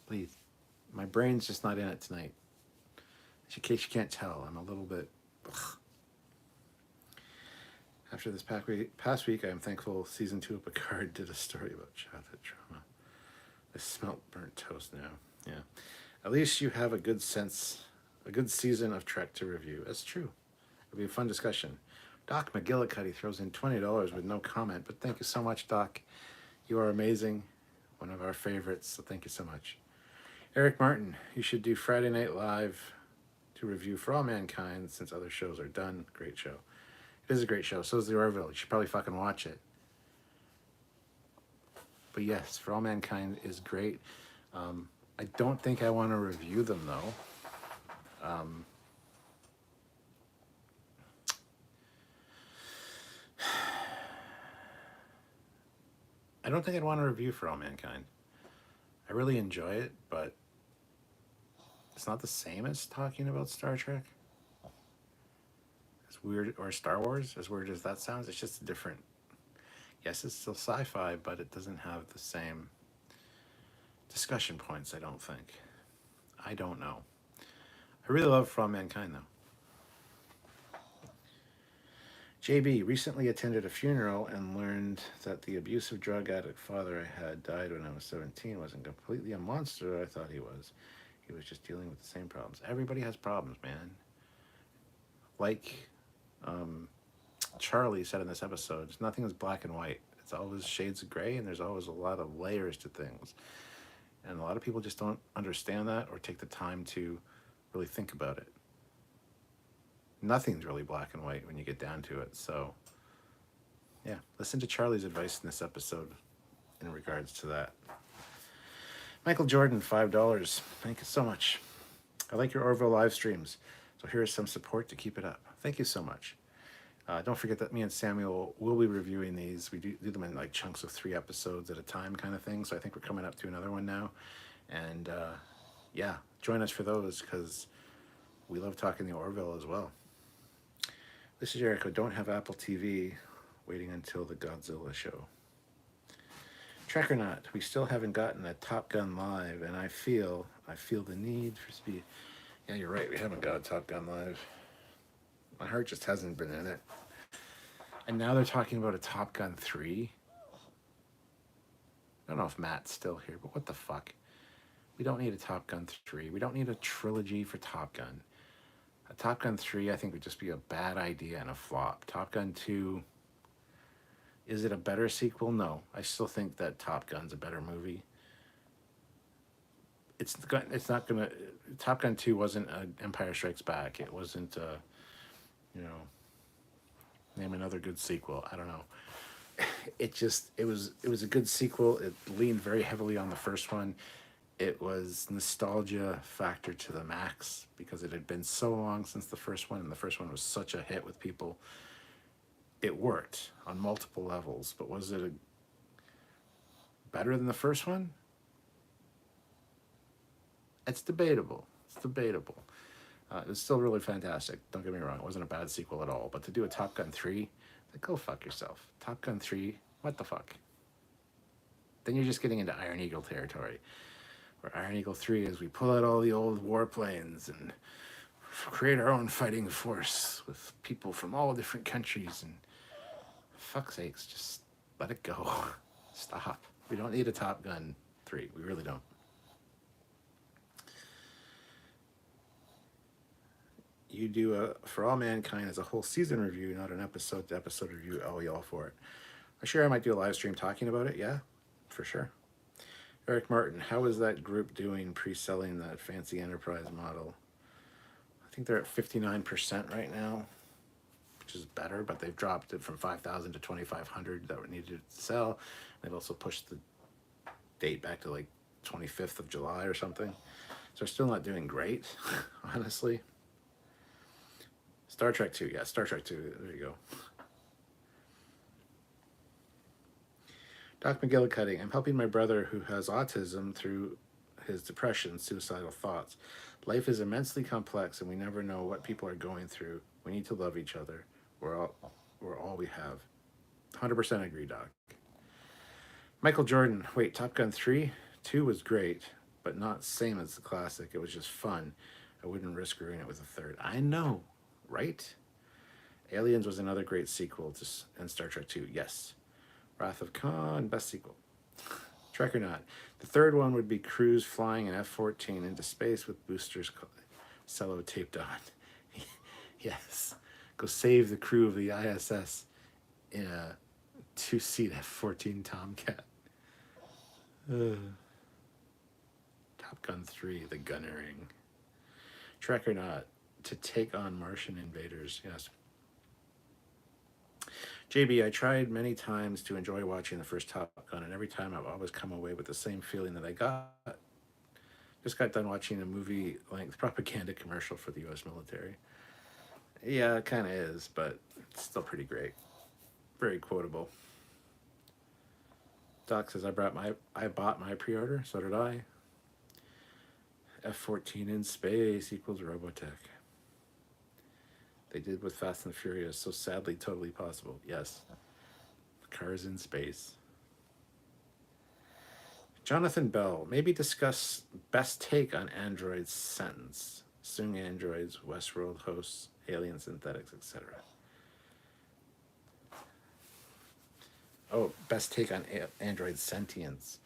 Please. My brain's just not in it tonight. In case you can't tell, I'm a little bit... Ugh. After this past week, I am thankful Season 2 of Picard did a story about childhood trauma. I smelt burnt toast now. Yeah. At least you have a good season of Trek to review. That's true. It'll be a fun discussion. Doc McGillicuddy throws in $20 with no comment, but thank you so much, Doc. You are amazing. One of our favorites, so thank you so much. Eric Martin, you should do Friday Night Live to review For All Mankind since other shows are done. Great show. It is a great show. So is the Orville. You should probably fucking watch it. But yes, For All Mankind is great. I don't think I want to review them, though. I don't think I'd want to review For All Mankind. I really enjoy it, but it's not the same as talking about Star Trek. As weird, or Star Wars, as weird as that sounds, it's just a different... Yes, it's still sci-fi, but it doesn't have the same discussion points, I don't think. I don't know. I really love For All Mankind, though. JB recently attended a funeral and learned that the abusive drug addict father I had died when I was 17 wasn't completely a monster I thought he was. He was just dealing with the same problems. Everybody has problems, man. Like Charlie said in this episode, nothing is black and white. It's always shades of gray, and there's always a lot of layers to things. And a lot of people just don't understand that or take the time to really think about it. Nothing's really black and white when you get down to it. So, yeah, listen to Charlie's advice in this episode in regards to that. Michael Jordan, $5. Thank you so much. I like your Orville live streams, so here's some support to keep it up. Thank you so much. Don't forget that me and Samuel will be reviewing these. We do them in like chunks of 3 episodes at a time kind of thing, so I think we're coming up to another one now. And yeah, join us for those because we love talking the Orville as well. This is Jericho. Don't have Apple TV. Waiting until the Godzilla show. Trek or not, we still haven't gotten a Top Gun live, and I feel the need for speed. Yeah, you're right. We haven't got a Top Gun live. My heart just hasn't been in it. And now they're talking about a Top Gun 3. I don't know if Matt's still here, but what the fuck? We don't need a Top Gun 3. We don't need a trilogy for Top Gun. A Top Gun 3, I think, would just be a bad idea and a flop. Top Gun 2, is it a better sequel? No. I still think that Top Gun's a better movie. It's not gonna... Top Gun 2 wasn't Empire Strikes Back. It wasn't, you know... Name another good sequel. I don't know. It was a good sequel. It leaned very heavily on the first one. It was nostalgia factor to the max because it had been so long since the first one, and the first one was such a hit with people. It worked on multiple levels, but was it better than the first one? It's debatable. It's debatable. It was still really fantastic. Don't get me wrong. It wasn't a bad sequel at all. But to do a Top Gun 3, like, go fuck yourself. Top Gun 3, what the fuck? Then you're just getting into Iron Eagle territory. Where Iron Eagle 3 is we pull out all the old warplanes and create our own fighting force with people from all different countries. And fuck's sakes, just let it go. Stop. We don't need a Top Gun 3. We really don't. You do For All Mankind as a whole season review, not an episode-to-episode review. Oh, y'all for it. I'm sure I might do a live stream talking about it. Yeah, for sure. Eric Martin, how is that group doing pre-selling that fancy enterprise model? I think they're at 59% right now, which is better, but they've dropped it from 5,000 to 2,500 that were needed to sell. They've also pushed the date back to like 25th of July or something. So they're still not doing great, honestly. Star Trek 2, yeah, Star Trek 2, there you go. Doc McGillicuddy, I'm helping my brother who has autism through his depression, suicidal thoughts. Life is immensely complex and we never know what people are going through. We need to love each other. We're all we have. 100% agree, Doc. Michael Jordan. Wait, Top Gun 3? 2 was great, but not same as the classic. It was just fun. I wouldn't risk ruining it with a third. I know, right? Aliens was another great sequel to and Star Trek 2. Yes. Wrath of Khan, best sequel. Trek or not. The third one would be Cruise flying an F-14 into space with boosters cello taped on. Yes. Go save the crew of the ISS in a two-seat F-14 Tomcat. Top Gun 3, The Gunnering. Trek or not. To take on Martian invaders. Yes. JB, I tried many times to enjoy watching the first Top Gun, and every time I've always come away with the same feeling that I just got done watching a movie-length propaganda commercial for the U.S. military. Yeah, it kind of is, but it's still pretty great. Very quotable. Doc says, I bought my pre-order, so did I. F-14 in space equals Robotech. They did with Fast and the Furious, so sadly totally possible. Yes. Cars in space. Jonathan Bell, maybe discuss best take on androids' sentence. Sung androids, Westworld hosts, alien synthetics, etc. Oh, best take on android sentience.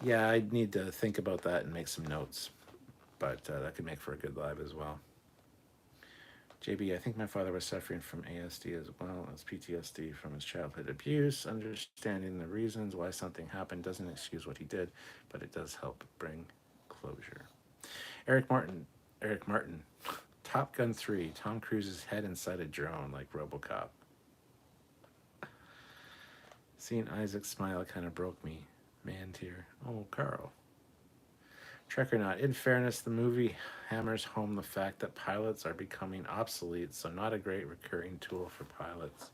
Yeah, I'd need to think about that and make some notes. But that could make for a good live as well. JB, I think my father was suffering from ASD as well as PTSD from his childhood abuse. Understanding the reasons why something happened doesn't excuse what he did, but it does help bring closure. Eric Martin, Top Gun 3, Tom Cruise's head inside a drone like RoboCop. Seeing Isaac smile kind of broke me. Man tear. Oh, Carl. Trek or not, in fairness, the movie hammers home the fact that pilots are becoming obsolete, so not a great recruiting tool for pilots.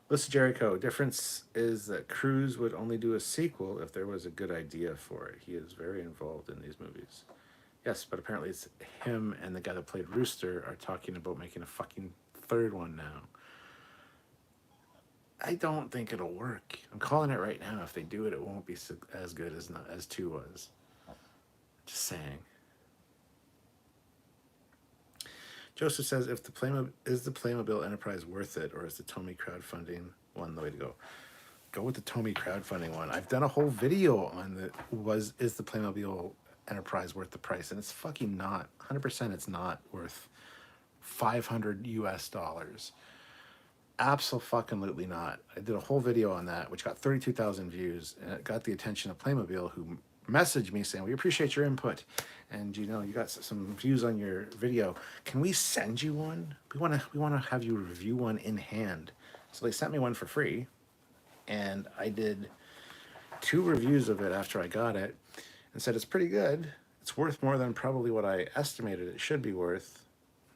Listen, Jericho, difference is that Cruise would only do a sequel if there was a good idea for it. He is very involved in these movies. Yes, but apparently it's him and the guy that played Rooster are talking about making a fucking third one now. I don't think it'll work. I'm calling it right now. If they do it, it won't be as good as 2 was. Just saying. Joseph says, if is the Playmobil Enterprise worth it, or is the Tomy crowdfunding one the way to go? Go with the Tomy crowdfunding one. I've done a whole video on is the Playmobil Enterprise worth the price, and it's fucking not. 100% it's not worth $500 US. Absolutely not. I did a whole video on that, which got 32,000 views, and it got the attention of Playmobil, who messaged me saying, we appreciate your input, and you got some views on your video. Can we send you one? We want to have you review one in hand. So they sent me one for free, and I did 2 reviews of it after I got it, and said it's pretty good. It's worth more than probably what I estimated it should be worth.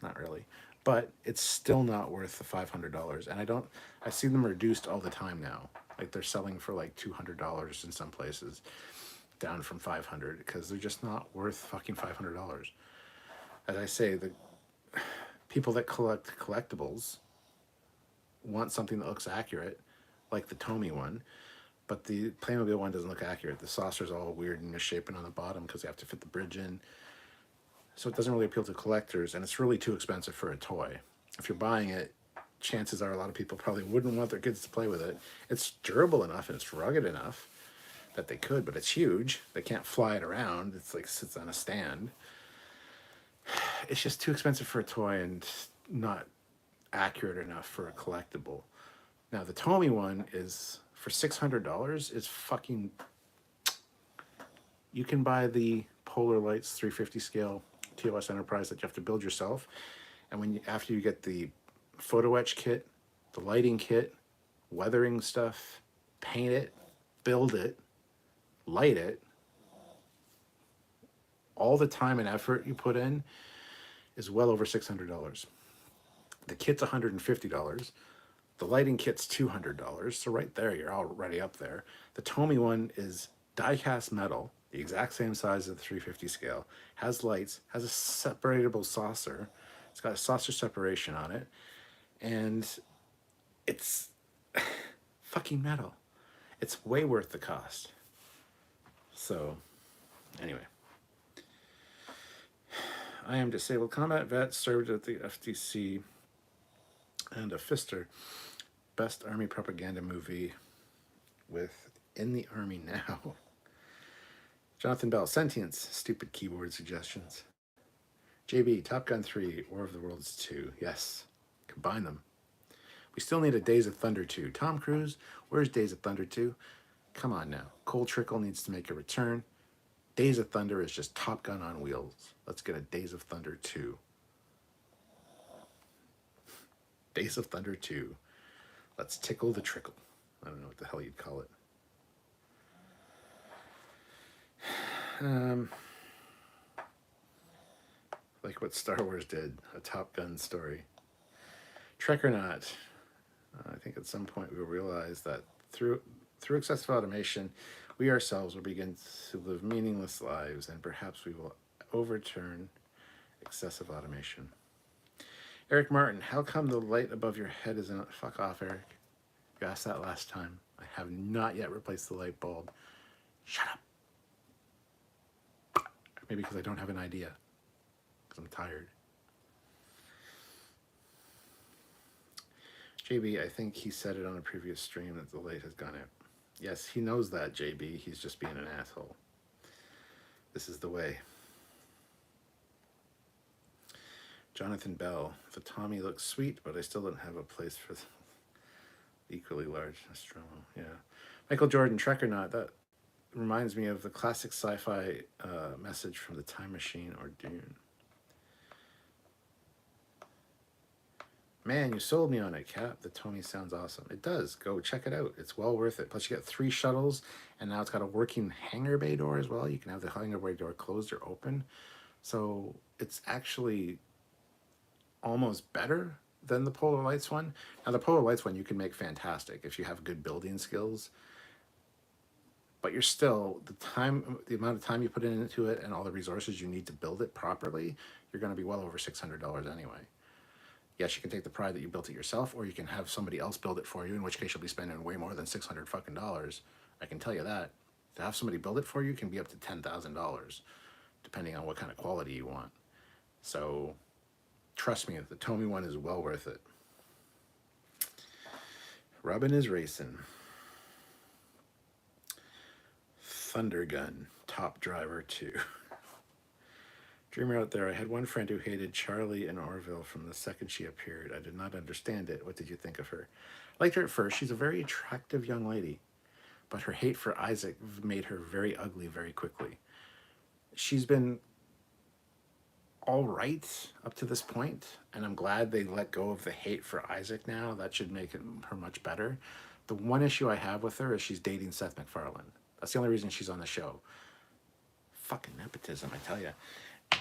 Not really. But it's still not worth the $500. And I see them reduced all the time now. Like they're selling for like $200 in some places, down from $500, because they're just not worth fucking $500. As I say, the people that collect collectibles want something that looks accurate, like the Tomy one, but the Playmobil one doesn't look accurate. The saucer's all weird and misshapen on the bottom because they have to fit the bridge in. So it doesn't really appeal to collectors, and it's really too expensive for a toy. If you're buying it, chances are a lot of people probably wouldn't want their kids to play with it. It's durable enough and it's rugged enough that they could, but it's huge. They can't fly it around. It's like sits on a stand. It's just too expensive for a toy and not accurate enough for a collectible. Now the Tomy one is for $600. Is fucking. You can buy the Polar Lights 350 scale TOS Enterprise that you have to build yourself, and after you get the photo etch kit, the lighting kit, weathering stuff, paint it, build it, light it, all the time and effort you put in is well over $600. The kit's $150. The lighting kit's $200. So right there, you're already up there. The Tomy one is die-cast metal, the exact same size as the 350 scale, has lights, has a separatable saucer. It's got a saucer separation on it. And it's fucking metal. It's way worth the cost. So, anyway. I am disabled combat vet, served at the FDC, and a fister. Best army propaganda movie with In the Army Now. Jonathan Bell, Sentience, stupid keyboard suggestions. JB, Top Gun 3, War of the Worlds 2. Yes, combine them. We still need a Days of Thunder 2. Tom Cruise, where's Days of Thunder 2? Come on now. Cole Trickle needs to make a return. Days of Thunder is just Top Gun on wheels. Let's get a Days of Thunder 2. Days of Thunder 2. Let's tickle the trickle. I don't know what the hell you'd call it. Like what Star Wars did, a Top Gun story. Trek or not, I think at some point we'll realize that through excessive automation, we ourselves will begin to live meaningless lives, and perhaps we will overturn excessive automation. Eric Martin, how come the light above your head isn't... Fuck off, Eric. You asked that last time. I have not yet replaced the light bulb. Shut up. Maybe because I don't have an idea. Because I'm tired. JB, I think he said it on a previous stream that the light has gone out. Yes, he knows that, JB. He's just being an asshole. This is the way. Jonathan Bell, the Tommy looks sweet, but I still don't have a place for the equally large Nostromo. Yeah. Michael Jordan, Trek or not, that reminds me of the classic sci-fi message from The Time Machine or Dune. Man, you sold me on it, Cap. The Tommy sounds awesome. It does. Go check it out. It's well worth it. Plus, you get 3 shuttles, and now it's got a working hangar bay door as well. You can have the hangar bay door closed or open. So it's actually almost better than the Polar Lights one. Now, the Polar Lights one you can make fantastic if you have good building skills. But you're still, the amount of time you put into it and all the resources you need to build it properly, you're going to be well over $600 anyway. Yes, you can take the pride that you built it yourself, or you can have somebody else build it for you, in which case you'll be spending way more than $600 fucking dollars. I can tell you that. To have somebody build it for you can be up to $10,000, depending on what kind of quality you want. So, trust me, the Tommy one is well worth it. Robin is racing. Thunder Gun, Top Driver 2. Dreamer out there, I had one friend who hated Charlie and Orville from the second she appeared. I did not understand it. What did you think of her? I liked her at first. She's a very attractive young lady, but her hate for Isaac made her very ugly very quickly. She's been all right up to this point, and I'm glad they let go of the hate for Isaac now. That should make her much better. The one issue I have with her is she's dating Seth MacFarlane. That's the only reason she's on the show. Fucking nepotism, I tell you.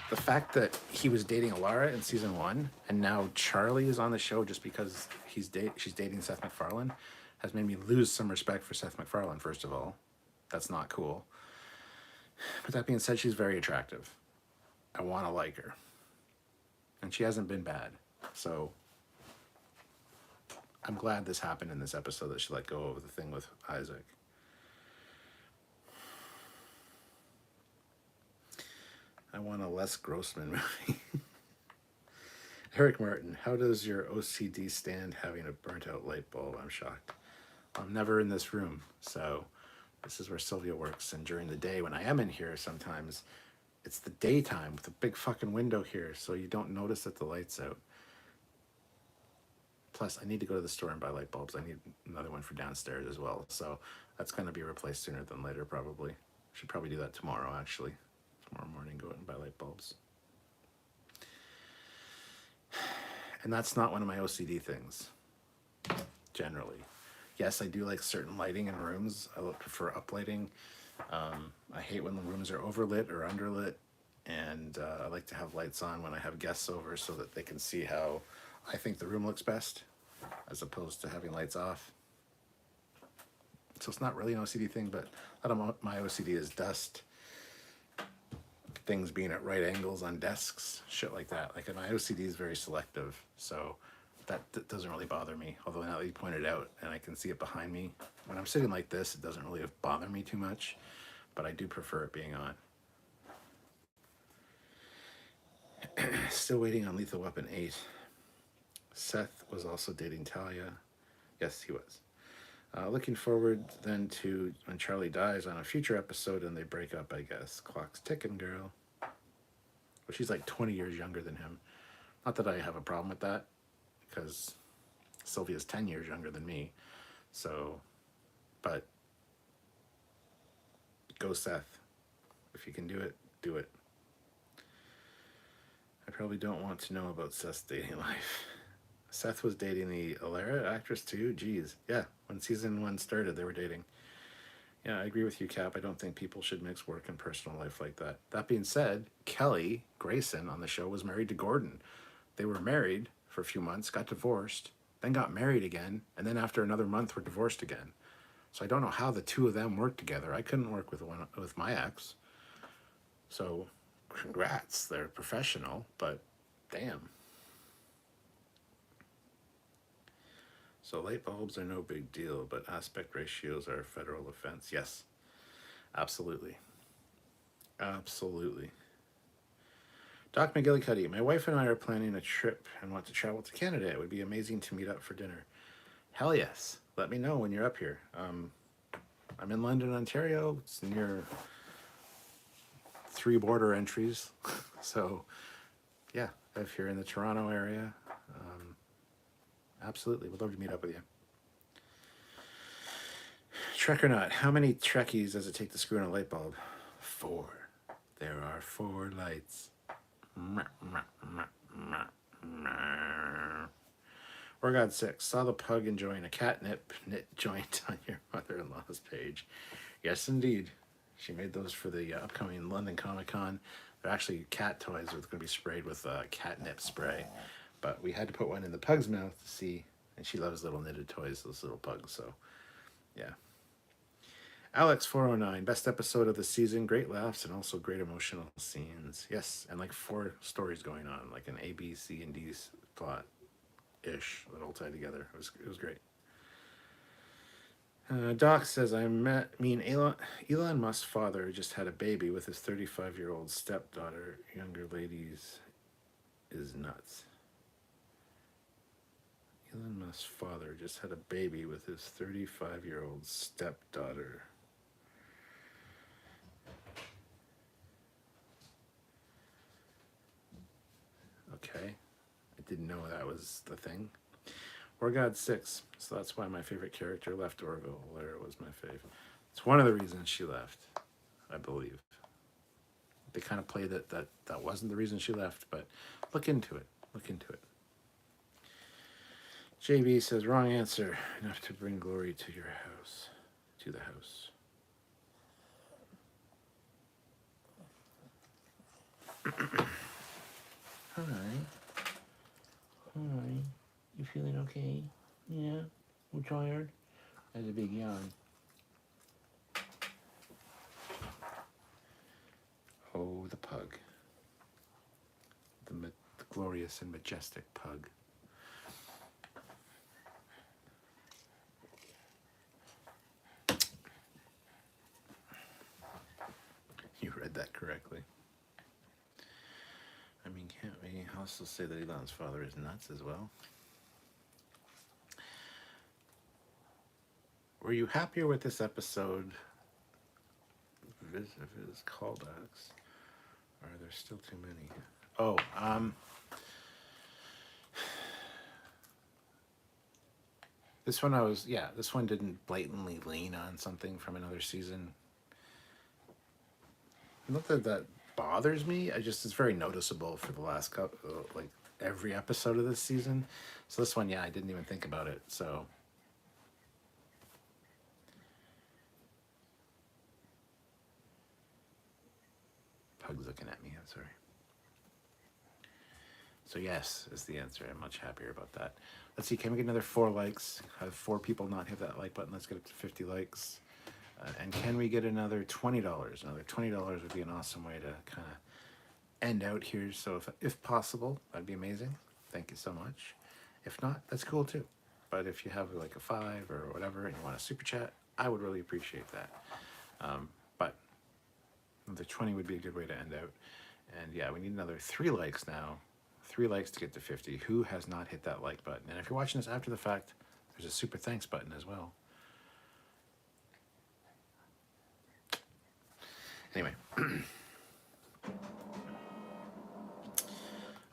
The fact that he was dating Alara in season 1, and now Charlie is on the show just because she's dating Seth MacFarlane, has made me lose some respect for Seth MacFarlane, first of all. That's not cool. But that being said, she's very attractive. I want to like her. And she hasn't been bad. So I'm glad this happened in this episode, that she let go of the thing with Isaac. I want a Les Grossman movie. Eric Martin, how does your OCD stand having a burnt out light bulb? I'm shocked. I'm never in this room, so this is where Sylvia works. And during the day when I am in here, sometimes it's the daytime with a big fucking window here, so you don't notice that the light's out. Plus, I need to go to the store and buy light bulbs. I need another one for downstairs as well. So that's going to be replaced sooner than later, probably. Should probably do that tomorrow, actually. Tomorrow morning, go out and buy light bulbs. And that's not one of my OCD things, generally. Yes, I do like certain lighting in rooms. I prefer uplighting. I hate when the rooms are overlit or underlit. And I like to have lights on when I have guests over so that they can see how I think the room looks best, as opposed to having lights off. So it's not really an OCD thing, but a lot of my OCD is dust, things being at right angles on desks, shit like that. Like my OCD is very selective, so that doesn't really bother me. Although now that you pointed out and I can see it behind me, when I'm sitting like this, it doesn't really bother me too much, but I do prefer it being on. Still waiting on Lethal Weapon 8. Seth was also dating Talia. Yes, he was. Looking forward then to when Charlie dies on a future episode and they break up, I guess. Clock's ticking, girl. Well, she's like 20 years younger than him. Not that I have a problem with that, because Sylvia's 10 years younger than me. So, but go Seth. If you can do it, do it. I probably don't want to know about Seth's dating life. Seth was dating the Alara actress too? Jeez. Yeah, when season 1 started, they were dating. Yeah, I agree with you, Cap. I don't think people should mix work and personal life like that. That being said, Kelly Grayson on the show was married to Gordon. They were married for a few months, got divorced, then got married again, and then after another month were divorced again. So I don't know how the two of them worked together. I couldn't work with my ex. So congrats, they're professional, but damn. So light bulbs are no big deal, but aspect ratios are a federal offense. Yes, absolutely. Absolutely. Doc McGillicuddy, my wife and I are planning a trip and want to travel to Canada. It would be amazing to meet up for dinner. Hell yes. Let me know when you're up here. I'm in London, Ontario. It's near 3 border entries. So, yeah, if you're in the Toronto area, absolutely. Would love to meet up with you. Trek or not, how many Trekkies does it take to screw in a light bulb? 4. There are 4 lights. Or God 6, saw the pug enjoying a catnip knit joint on your mother-in-law's page. Yes, indeed. She made those for the upcoming London Comic Con. They're actually cat toys that are going to be sprayed with catnip spray. But we had to put one in the pug's mouth to see. And she loves little knitted toys, those little pugs. So, yeah. Alex409, best episode of the season. Great laughs and also great emotional scenes. Yes, and like 4 stories going on, like an A, B, C, and D plot-ish that all tied together. It was great. Doc says, Elon Musk's father just had a baby with his 35-year-old stepdaughter. Younger ladies is nuts. Elon Musk's father just had a baby with his 35-year-old stepdaughter. Okay. I didn't know that was the thing. Or God 6. So that's why my favorite character left Orville. Lara was my fave. It's one of the reasons she left, I believe. They kind of played it that wasn't the reason she left, but look into it. Look into it. JB says, wrong answer. Enough to bring glory to your house. To the house. Hi. Hi. You feeling okay? Yeah? We're tired? That's a big yawn. Oh, the pug. The glorious and majestic pug. You read that correctly. I mean, can't we also say that Elon's father is nuts as well? Were you happier with this episode of his callbacks? Or are there still too many? Oh, this one didn't blatantly lean on something from another season. Not that bothers me. It's very noticeable for the last couple, like every episode of this season. So this one, I didn't even think about it. So pug's looking at me. I'm sorry. So yes is the answer. I'm much happier about that. Let's see. Can we get another 4 likes? Have 4 people not hit that like button? Let's get up to 50 likes. And can we get another $20? Another $20 would be an awesome way to kind of end out here. So if possible, that'd be amazing. Thank you so much. If not, that's cool too. But if you have like a 5 or whatever and you want a super chat, I would really appreciate that. But the 20 would be a good way to end out. And yeah, we need another 3 likes now. 3 likes to get to 50. Who has not hit that like button? And if you're watching this after the fact, there's a super thanks button as well. Anyway.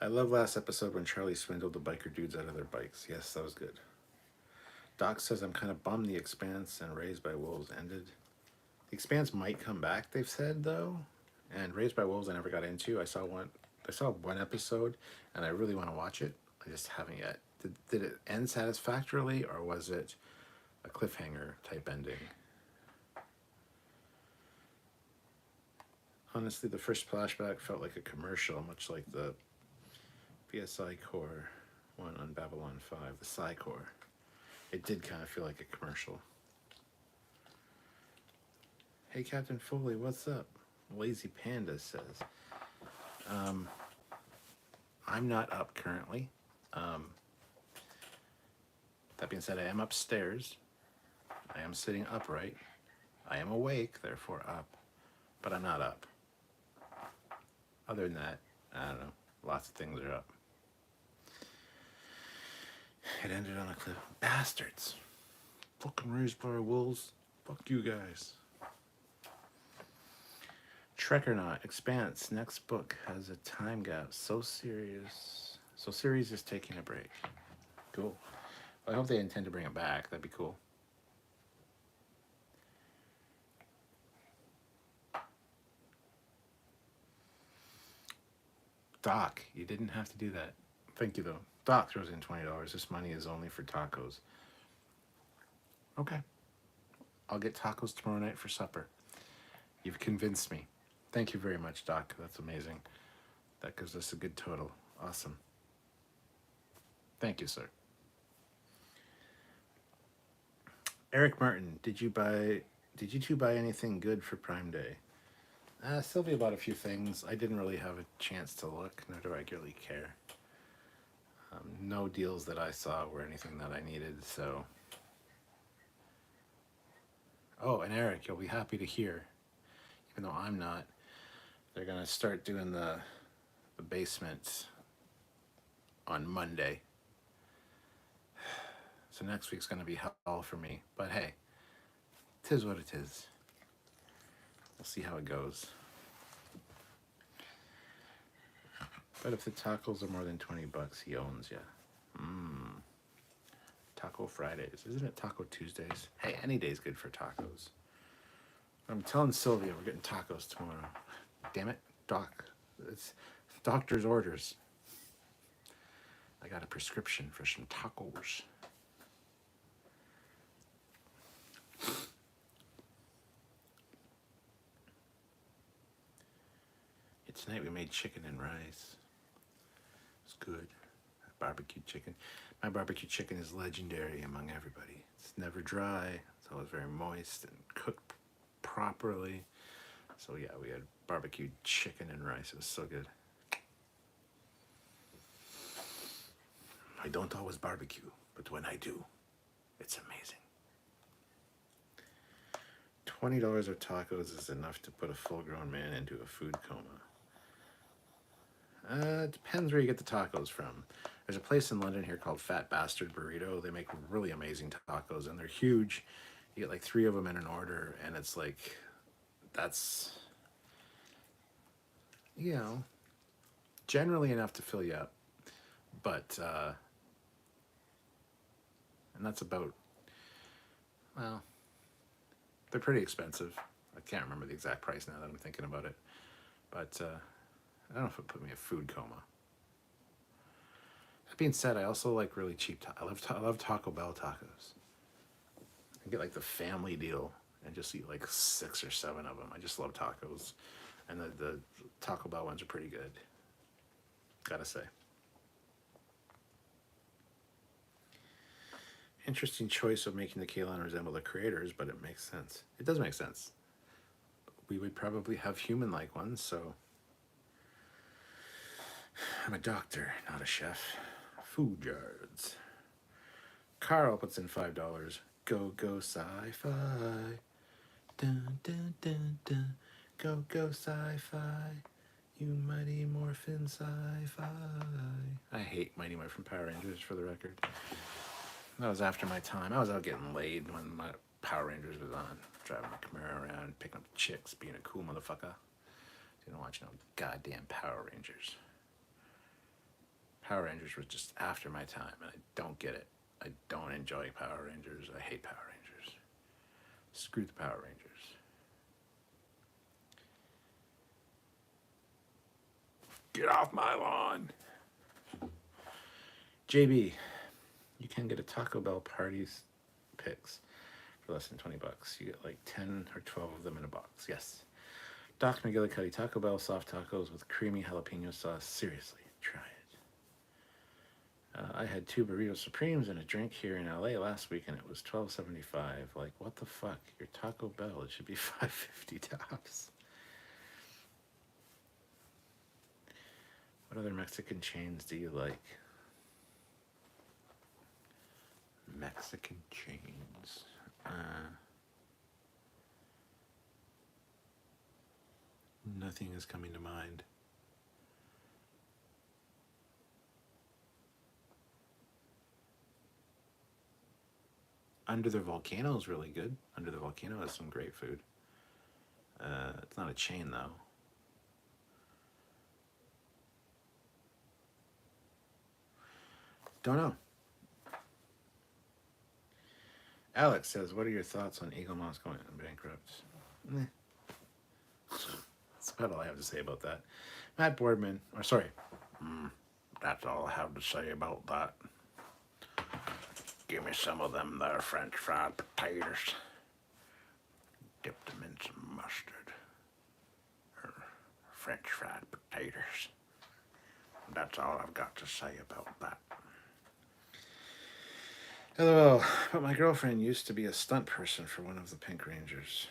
I love last episode when Charlie swindled the biker dudes out of their bikes. Yes, that was good. Doc says, I'm kind of bummed The Expanse and Raised by Wolves ended. The Expanse might come back, they've said, though. And Raised by Wolves I never got into. I saw one episode, and I really want to watch it. I just haven't yet. Did it end satisfactorily, or was it a cliffhanger type ending? Honestly, the first flashback felt like a commercial, much like the BSI Core one on Babylon 5, the Psi Core. It did kind of feel like a commercial. Hey, Captain Foley, what's up? Lazy Panda says. I'm not up currently. That being said, I am upstairs. I am sitting upright. I am awake, therefore up. But I'm not up. Other than that, I don't know. Lots of things are up. It ended on a cliff. Bastards. Fucking Raised by Wolves. Fuck you guys. Trekyards, Expanse, next book has a time gap. So serious. So series is taking a break. Cool. Well, I hope they intend to bring it back. That'd be cool. Doc, you didn't have to do that. Thank you, though. Doc throws in $20. This money is only for tacos. Okay. I'll get tacos tomorrow night for supper. You've convinced me. Thank you very much, Doc. That's amazing. That gives us a good total. Awesome. Thank you, sir. Eric Martin, did you two buy anything good for Prime Day? Sylvia bought a few things. I didn't really have a chance to look, nor do I really care. No deals that I saw were anything that I needed, so. Oh, and Eric, you'll be happy to hear, even though I'm not, they're going to start doing the basement on Monday. So next week's going to be hell for me. But hey, 'tis what it is. We'll see how it goes. But if the tacos are more than $20, he owns you. Taco Fridays. Isn't it Taco Tuesdays? Hey, any day's good for tacos. I'm telling Sylvia we're getting tacos tomorrow. Damn it, Doc. It's doctor's orders. I got a prescription for some tacos. Tonight we made chicken and rice. It's good. Barbecue chicken. My barbecue chicken is legendary among everybody. It's never dry. It's always very moist and cooked properly. So yeah, we had barbecued chicken and rice. It was so good. I don't always barbecue, but when I do, it's amazing. $20 of tacos is enough to put a full-grown man into a food coma. It depends where you get the tacos from. There's a place in London here called Fat Bastard Burrito. They make really amazing tacos, and they're huge. You get like 3 of them in an order, and it's like, that's, you know, generally enough to fill you up. But, and that's about, well, they're pretty expensive. I can't remember the exact price now that I'm thinking about it. But, I don't know if it put me in a food coma. That being said, I also like really cheap. I love Taco Bell tacos. I get like the family deal and just eat like 6 or 7 of them. I just love tacos, and the Taco Bell ones are pretty good. Gotta say. Interesting choice of making the Kaylon resemble the creators, but it makes sense. It does make sense. We would probably have human-like ones, so. I'm a doctor, not a chef. Trekyards. Carl puts in $5. Go, go, sci-fi. Dun, dun, dun, dun. Go, go, sci-fi. You Mighty Morphin sci-fi. I hate Mighty Morphin Power Rangers, for the record. That was after my time. I was out getting laid when my Power Rangers was on. Driving my Camaro around, picking up chicks, being a cool motherfucker. Didn't watch no goddamn Power Rangers. Power Rangers was just after my time, and I don't get it. I don't enjoy Power Rangers. I hate Power Rangers. Screw the Power Rangers. Get off my lawn. JB, you can get a Taco Bell parties picks for less than $20. You get like 10 or 12 of them in a box. Yes. Doc McGillicuddy, Taco Bell soft tacos with creamy jalapeno sauce. Seriously, try it. I had 2 burrito supremes and a drink here in LA last week, and it was $12.75. Like, what the fuck? Your Taco Bell, it should be $5.50 tops. What other Mexican chains do you like? Mexican chains. Nothing is coming to mind. Under the Volcano is really good. Under the Volcano has some great food. It's not a chain, though. Don't know. Alex says, what are your thoughts on Eagle Moss going bankrupt? That's about all I have to say about that. Matt Boardman, that's all I have to say about that. Give me some of them there French fried potatoes. Dip them in some mustard. Or French fried potatoes. That's all I've got to say about that. Hello, but my girlfriend used to be a stunt person for one of the Pink Rangers.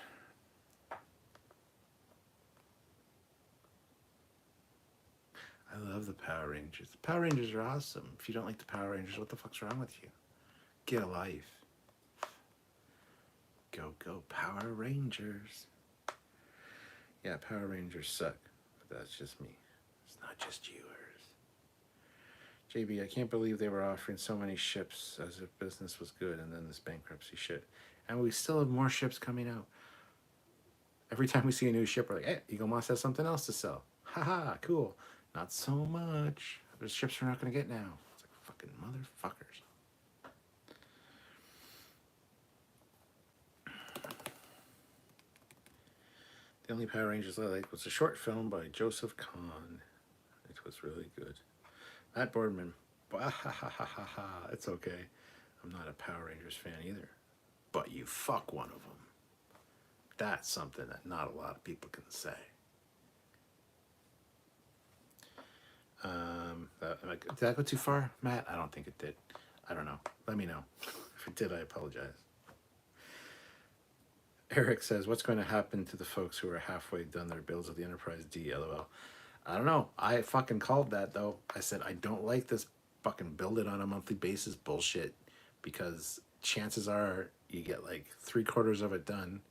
I love the Power Rangers. The Power Rangers are awesome. If you don't like the Power Rangers, what the fuck's wrong with you? Get a life. Go, go, Power Rangers. Yeah, Power Rangers suck, but that's just me. It's not just yours. JB, I can't believe they were offering so many ships as if business was good, and then this bankruptcy shit. And we still have more ships coming out. Every time we see a new ship, we're like, hey, Eagle Moss has something else to sell. Haha, cool. Not so much. There's ships we're not going to get now. It's like fucking motherfuckers. The only Power Rangers I liked was a short film by Joseph Kahn. It was really good. Matt Boardman, it's okay. I'm not a Power Rangers fan either. But you fuck one of them. That's something that not a lot of people can say. Did I go too far, Matt? I don't think it did. I don't know. Let me know. If it did, I apologize. Eric says, what's going to happen to the folks who are halfway done their builds of the Enterprise D, LOL? I don't know. I fucking called that, though. I said, I don't like this fucking build it on a monthly basis bullshit, because chances are you get like 3/4 of it done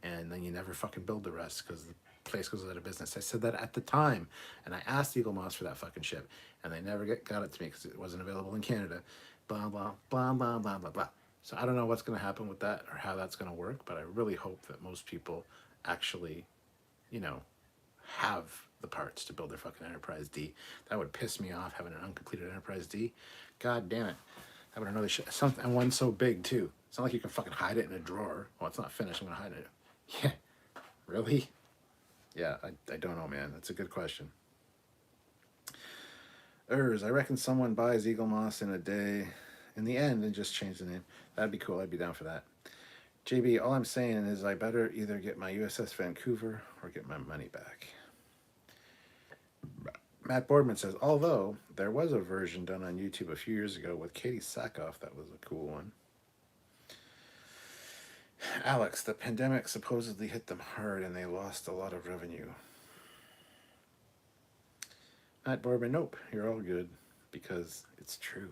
and then you never fucking build the rest because the place goes out of business. I said that at the time, and I asked Eagle Moss for that fucking ship, and they never got it to me because it wasn't available in Canada. Blah, blah, blah, blah, blah, blah, blah. So I don't know what's going to happen with that or how that's going to work, but I really hope that most people actually, have the parts to build their fucking Enterprise D. That would piss me off, having an uncompleted Enterprise D. God damn it. Having another shit. Something, and one so big, too. It's not like you can fucking hide it in a drawer. Well, it's not finished. I'm going to hide it. Yeah. Really? Yeah, I don't know, man. That's a good question. I reckon someone buys Eagle Moss in a day in the end and just change the name. That'd be cool. I'd be down for that. JB, all I'm saying is I better either get my USS Vancouver or get my money back. Matt Boardman says, although there was a version done on YouTube a few years ago with Katie Sackhoff, that was a cool one. Alex, the pandemic supposedly hit them hard and they lost a lot of revenue. Matt Boardman, nope, you're all good because it's It's true.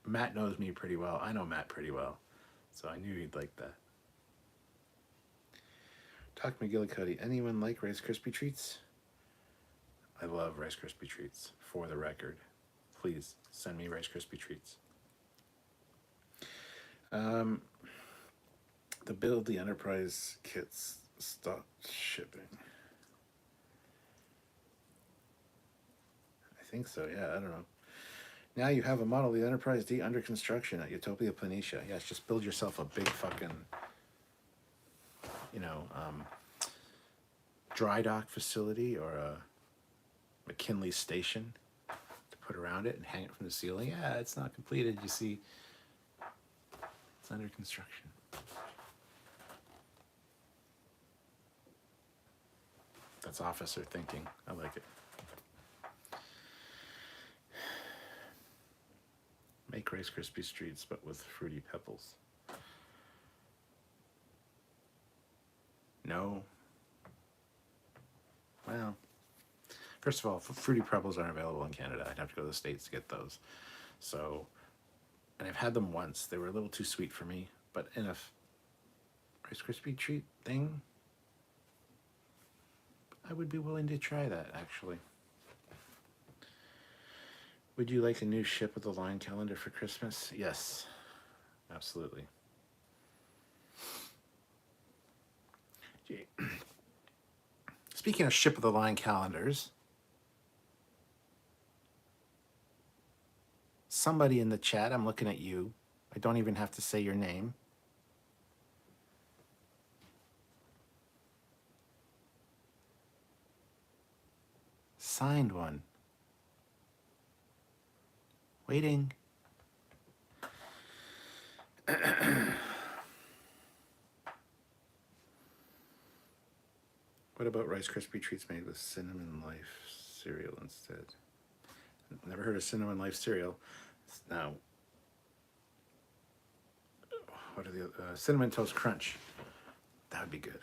Matt knows me pretty well. I know Matt pretty well. So I knew he'd like that. Talk McGillicuddy. Anyone like Rice Krispie treats? I love Rice Krispie treats, for the record. Please send me Rice Krispie treats. The Build the Enterprise kits stopped shipping. I think so, yeah, I don't know. Now you have a model of the Enterprise D under construction at Utopia Planitia. Yes, just build yourself a big fucking, dry dock facility or a McKinley station to put around it and hang it from the ceiling. Yeah, it's not completed, you see. It's under construction. That's officer thinking. I like it. Make Rice Krispie treats, but with Fruity Pebbles. No. Well, first of all, Fruity Pebbles aren't available in Canada. I'd have to go to the States to get those. So, and I've had them once. They were a little too sweet for me. But in a Rice Krispie treat thing, I would be willing to try that, actually. Would you like a new ship of the line calendar for Christmas? Yes, absolutely. Speaking of ship of the line calendars, somebody in the chat, I'm looking at you. I don't even have to say your name. Signed one. Waiting. What about Rice Krispie treats made with Cinnamon Life cereal instead? Never heard of Cinnamon Life cereal. Now, what are the Cinnamon Toast Crunch? That would be good.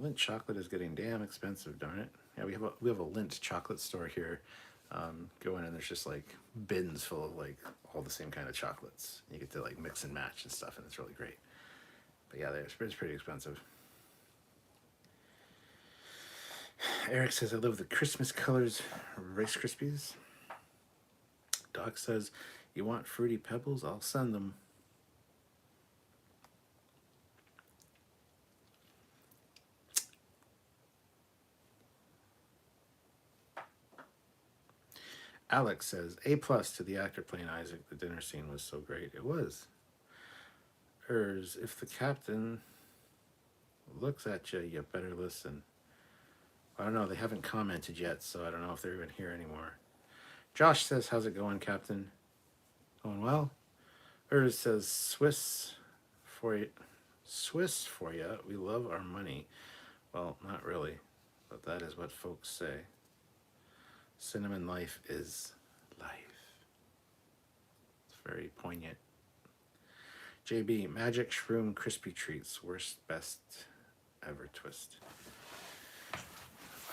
Lindt chocolate is getting damn expensive, darn it. Yeah, we have a Lindt chocolate store here. Go in and there's just like bins full of like all the same kind of chocolates. You get to like mix and match and stuff, and it's really great. But yeah, it's pretty expensive. Eric says, I love the Christmas colors Rice Krispies. Doc says, you want Fruity Pebbles? I'll send them. Alex says, A+ to the actor playing Isaac. The dinner scene was so great. It was. If the captain looks at you, you better listen. I don't know. They haven't commented yet, so I don't know if they're even here anymore. Josh says, how's it going, Captain? Going well? Says, Swiss for you. We love our money. Well, not really, but that is what folks say. Cinnamon Life is life. It's very poignant. JB, Magic Shroom Crispy Treats. Worst, best ever twist.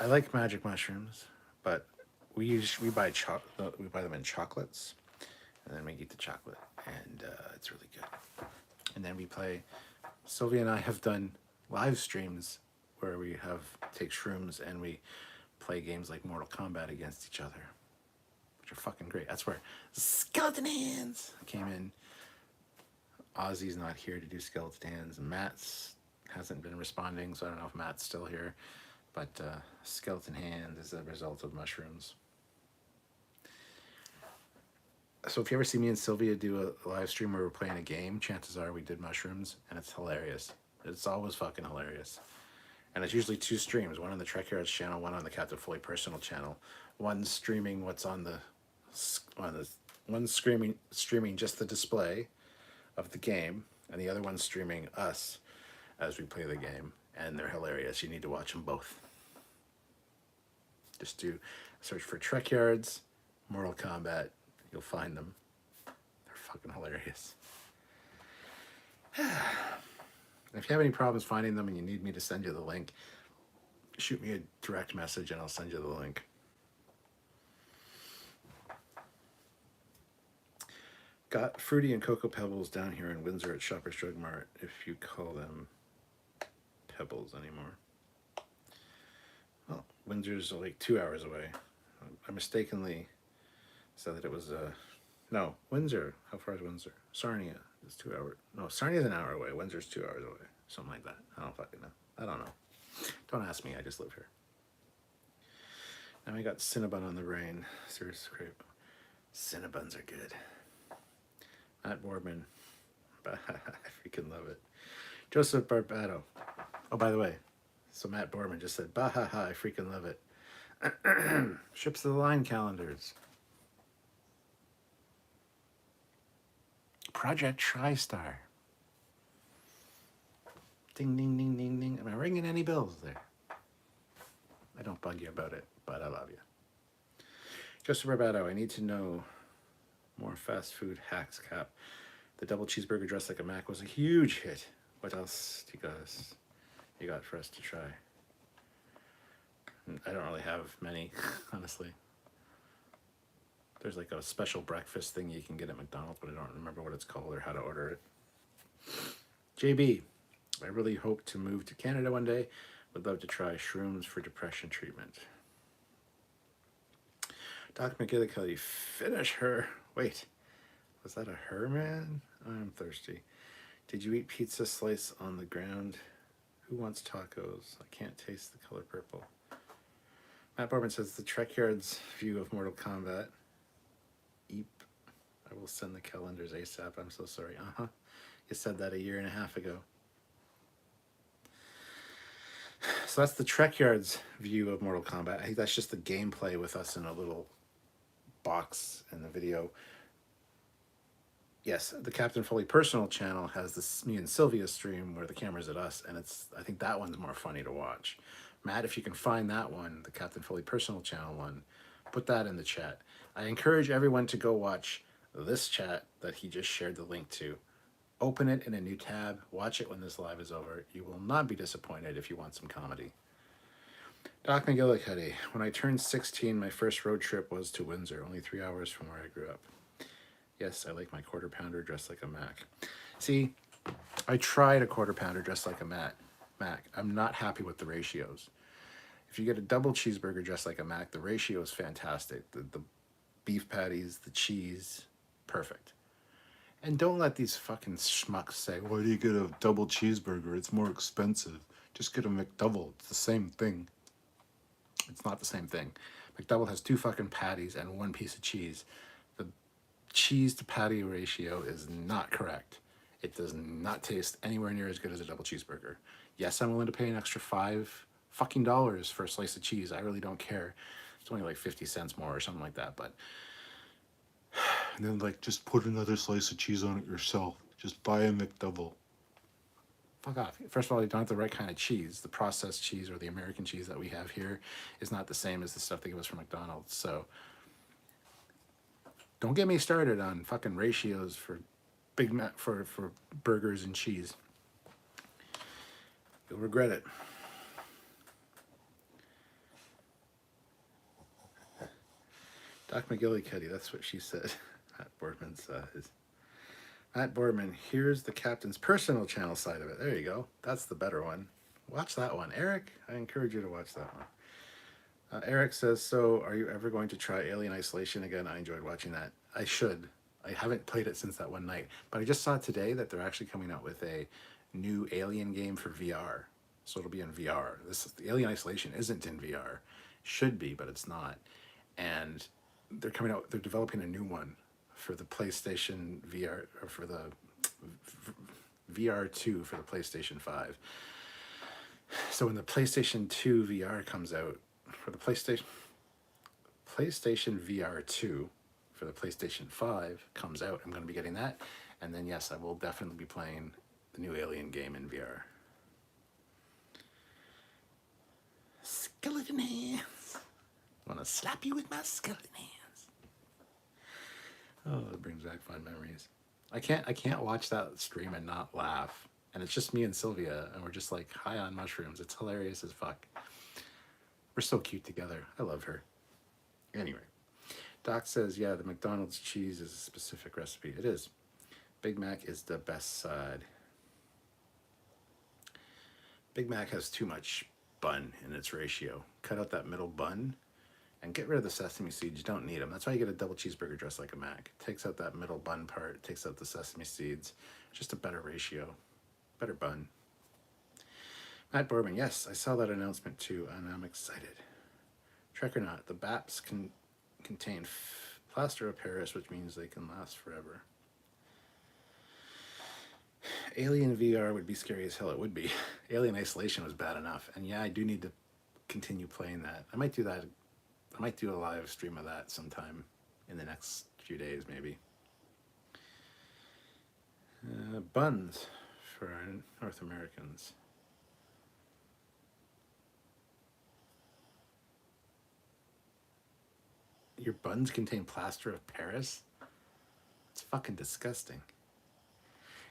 I like magic mushrooms, but we buy them in chocolates, and then we eat the chocolate, and it's really good. And then we play. Sylvia and I have done live streams where we take shrooms and we play games like Mortal Kombat against each other, which are fucking great. That's where Skeleton Hands came in. Ozzy's not here to do Skeleton Hands, and Matt's hasn't been responding, so I don't know if Matt's still here. But Skeleton Hand is a result of mushrooms. So if you ever see me and Sylvia do a live stream where we're playing a game, chances are we did mushrooms, and it's hilarious. It's always fucking hilarious. And it's usually two streams, one on the Trekyards channel, one on the Captain Foley personal channel. One streaming what's one streaming just the display of the game, and the other one streaming us as we play the game. And they're hilarious. You need to watch them both. Just do search for Trekyards, Mortal Kombat. You'll find them. They're fucking hilarious. If you have any problems finding them and you need me to send you the link, shoot me a direct message and I'll send you the link. Got Fruity and Cocoa Pebbles down here in Windsor at Shoppers Drug Mart, if you call them Pebbles anymore. Well, Windsor's like 2 hours away. I mistakenly said that it was no, Windsor. How far is Windsor? Sarnia is 2 hours. No, Sarnia's an hour away. Windsor's 2 hours away. Something like that. I don't fucking know. I don't know. Don't ask me. I just live here. And we got Cinnabon on the brain. Serious crepe. Cinnabons are good. Matt Boardman. I freaking love it. Joseph Barbado. Oh, by the way, so Matt Boardman just said, bah ha ha, I freaking love it. Ships of the Line calendars. Project TriStar. Ding, ding, ding, ding, ding. Am I ringing any bells there? I don't bug you about it, but I love you. Joseph Barbado, I need to know more fast food hacks, Cap. The double cheeseburger dressed like a Mac was a huge hit. What else do you got for us to try? I don't really have many, honestly. There's like a special breakfast thing you can get at McDonald's, but I don't remember what it's called or how to order it. JB, I really hope to move to Canada one day. Would love to try shrooms for depression treatment. Doc McGillicuddy, finish her. Wait, was that a her, man? I'm thirsty. Did you eat pizza slice on the ground? Who wants tacos? I can't taste the color purple. Matt Boardman says the Trekyards view of Mortal Kombat. Eep. I will send the calendars ASAP. I'm so sorry. You said that a year and a half ago. So that's the Trekyards view of Mortal Kombat. I think that's just the gameplay with us in a little box in the video. Yes, the Captain Foley personal channel has this me and Sylvia stream where the camera's at us, and I think that one's more funny to watch. Matt, if you can find that one, the Captain Foley personal channel one, put that in the chat. I encourage everyone to go watch this chat that he just shared the link to. Open it in a new tab, watch it when this live is over. You will not be disappointed if you want some comedy. Doc McGillicuddy, when I turned 16, my first road trip was to Windsor, only 3 hours from where I grew up. Yes, I like my quarter pounder dressed like a Mac. See, I tried a quarter pounder dressed like a Mac. I'm not happy with the ratios. If you get a double cheeseburger dressed like a Mac, the ratio is fantastic. The beef patties, the cheese, perfect. And don't let these fucking schmucks say, why do you get a double cheeseburger? It's more expensive. Just get a McDouble. It's the same thing. It's not the same thing. McDouble has 2 fucking patties and 1 piece of cheese. The cheese to patty ratio is not correct. It does not taste anywhere near as good as a double cheeseburger. Yes, I'm willing to pay an extra $5 fucking for a slice of cheese. I really don't care. It's only like 50 cents more or something like that, but and then like just put another slice of cheese on it yourself. Just buy a McDouble. Fuck off. First of all, you don't have the right kind of cheese. The processed cheese or the American cheese that we have here is not the same as the stuff they give us from McDonald's. So don't get me started on fucking ratios for Big Mac for burgers and cheese. You'll regret it. Doc McGillicuddy, that's what she said. Matt Boardman's Matt Boardman, here's the captain's personal channel side of it. There you go. That's the better one. Watch that one. Eric, I encourage you to watch that one. Eric says, so are you ever going to try Alien Isolation again? I enjoyed watching that. I should. I haven't played it since that one night. But I just saw today that they're actually coming out with a new Alien game for VR. So it'll be in VR. The Alien Isolation isn't in VR. Should be, but it's not. And they're developing a new one for the PlayStation VR, or for the VR2 for the PlayStation 5. So when the PlayStation 2 VR comes out, for the PlayStation VR2 for the PlayStation 5 comes out, I'm going to be getting that. And then yes, I will definitely be playing the new Alien game in VR. Skeleton hands. I want to slap you with my skeleton hands. Oh, it brings back fun memories. I can't watch that stream and not laugh. And it's just me and Sylvia, and we're just like high on mushrooms. It's hilarious as fuck. We're so cute together. I love her. Anyway, Doc says, yeah, the McDonald's cheese is a specific recipe. It is. Big Mac is the best side. Big Mac has too much bun in its ratio. Cut out that middle bun and get rid of the sesame seeds. You don't need them. That's why you get a double cheeseburger dressed like a Mac. It takes out that middle bun part, takes out the sesame seeds. Just a better ratio, better bun. Matt Boardman, yes, I saw that announcement too, and I'm excited. Trek or not, the BAPs can contain plaster of Paris, which means they can last forever. Alien VR would be scary as hell. It would be. Alien Isolation was bad enough, and yeah, I do need to continue playing that. I might do that. I might do a live stream of that sometime in the next few days, maybe. Buns for North Americans. Your buns contain plaster of Paris? It's fucking disgusting.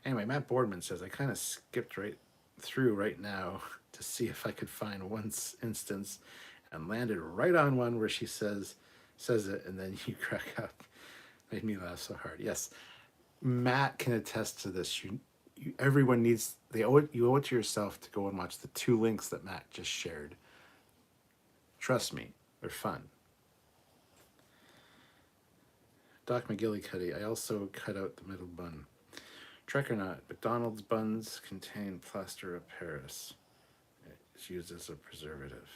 Anyway, Matt Boardman says, I kind of skipped right through right now to see if I could find one instance and landed right on one where she says it, and then you crack up. Made me laugh so hard. Yes, Matt can attest to this. Everyone needs, you owe it to yourself to go and watch the 2 links that Matt just shared. Trust me, they're fun. Doc McGillicuddy, I also cut out the middle bun. Trek or not, McDonald's buns contain plaster of Paris. It's used as a preservative.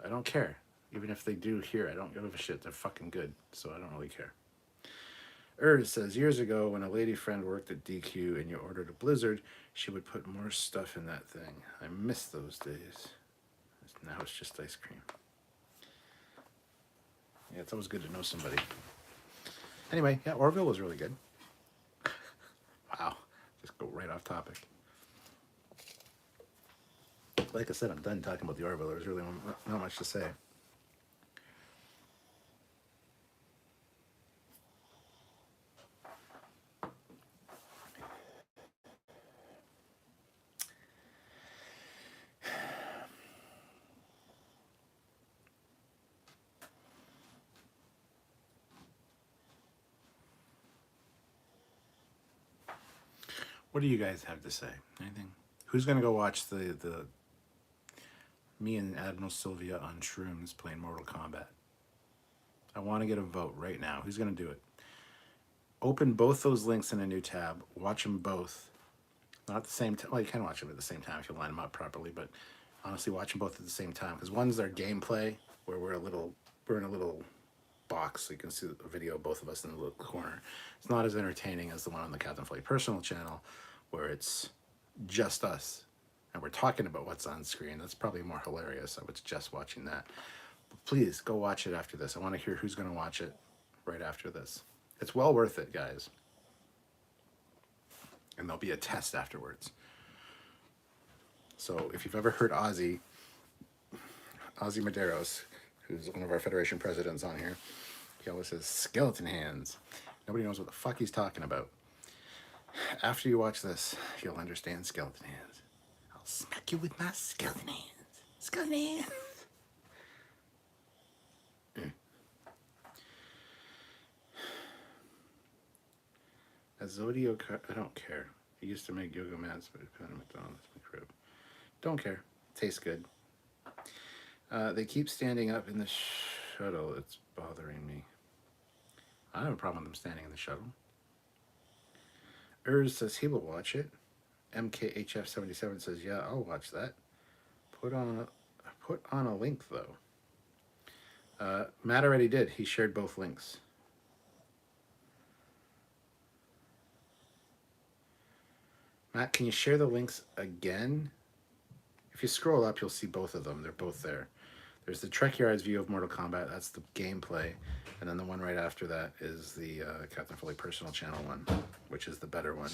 I don't care. Even if they do here, I don't give a shit. They're fucking good, so I don't really care. Says, years ago, when a lady friend worked at DQ and you ordered a Blizzard, she would put more stuff in that thing. I miss those days. Now it's just ice cream. Yeah, it's always good to know somebody. Anyway, yeah, Orville was really good. Wow, just go right off topic. Like I said, I'm done talking about the Orville. There's really not much to say. What do you guys have to say? Anything? Who's gonna go watch the me and Admiral Sylvia on shrooms playing Mortal Kombat? I want to get a vote right now. Who's gonna do it? Open both those links in a new tab. Watch them both. Not at the same time. Well, you can watch them at the same time if you line them up properly, but honestly, watch them both at the same time. Because one's their gameplay, where we're in a little box, so you can see a video of both of us in the little corner. It's not as entertaining as the one on the Captain Foley personal channel, where it's just us and we're talking about what's on screen. That's probably more hilarious. I was just watching that. But please go watch it after this. I want to hear who's going to watch it right after this. It's well worth it, guys. And there'll be a test afterwards. So if you've ever heard Ozzy Medeiros, who's one of our Federation presidents on here, he always says skeleton hands. Nobody knows what the fuck he's talking about. After you watch this, you'll understand skeleton hands. I'll smack you with my skeleton hands. Skeleton hands. A Zodio, I don't care. He used to make yoga mats, but he put on McDonald's McRib. Don't care. Tastes good. They keep standing up in the shuttle. It's bothering me. I don't have a problem with them standing in the shuttle. Says he will watch it. MKHF77 says, yeah, I'll watch that. Put on a link, though. Matt already did. He shared both links. Matt, can you share the links again? If you scroll up, you'll see both of them. They're both there. There's the Trekyards view of Mortal Kombat. That's the gameplay. And then the one right after that is the Captain Foley personal channel one, which is the better one.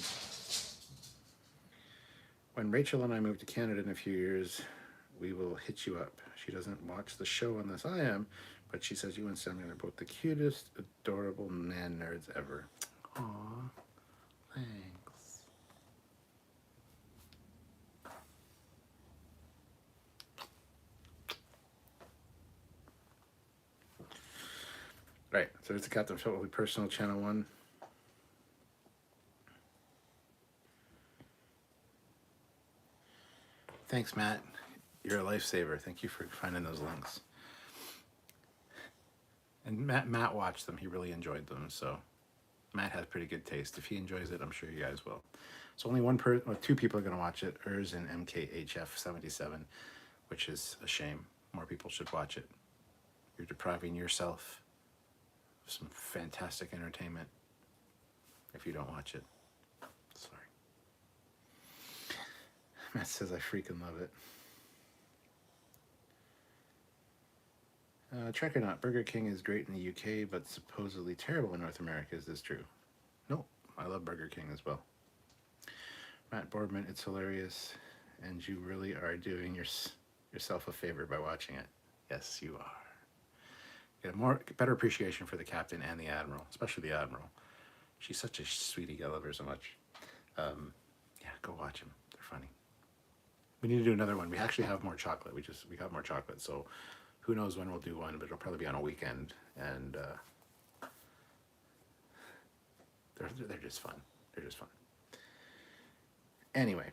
When Rachel and I move to Canada in a few years, we will hit you up. She doesn't watch the show unless I am, but she says you and Samuel are both the cutest, adorable man nerds ever. Aw, thanks. Right, so it's a Captain Foley personal channel one. Thanks, Matt. You're a lifesaver. Thank you for finding those links. And Matt watched them. He really enjoyed them. So Matt has pretty good taste. If he enjoys it, I'm sure you guys will. So only two people are going to watch it. Urs and MKHF77, which is a shame. More people should watch it. You're depriving yourself of some fantastic entertainment if you don't watch it. Sorry. Matt says I freaking love it. Trek or not, Burger King is great in the UK, but supposedly terrible in North America. Is this true? No, I love Burger King as well. Matt Boardman, it's hilarious, and you really are doing yourself a favor by watching it. Yes, you are. Get a better appreciation for the captain and the admiral, especially the admiral. She's such a sweetie. I love her so much. Yeah, go watch them. They're funny. We need to do another one. We actually have more chocolate. We got more chocolate, so who knows when we'll do one, but it'll probably be on a weekend, and they're just fun. They're just fun. Anyway,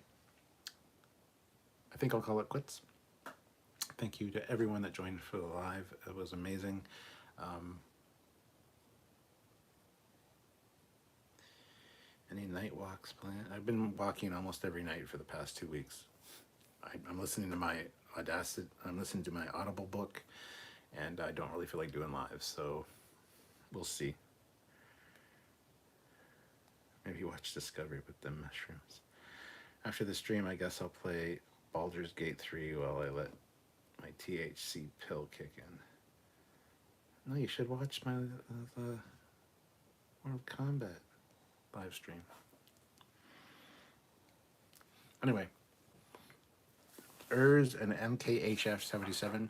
I think I'll call it quits. Thank you to everyone that joined for the live. It was amazing. Any night walks planned? I've been walking almost every night for the past 2 weeks. I'm listening to my Audacity. I'm listening to my Audible book, and I don't really feel like doing live, so we'll see. Maybe watch Discovery with them mushrooms. After the stream, I guess I'll play Baldur's Gate 3 while I let my THC pill kick in. No, you should watch my the Mortal Kombat live stream. Anyway, Urs and MKHF77,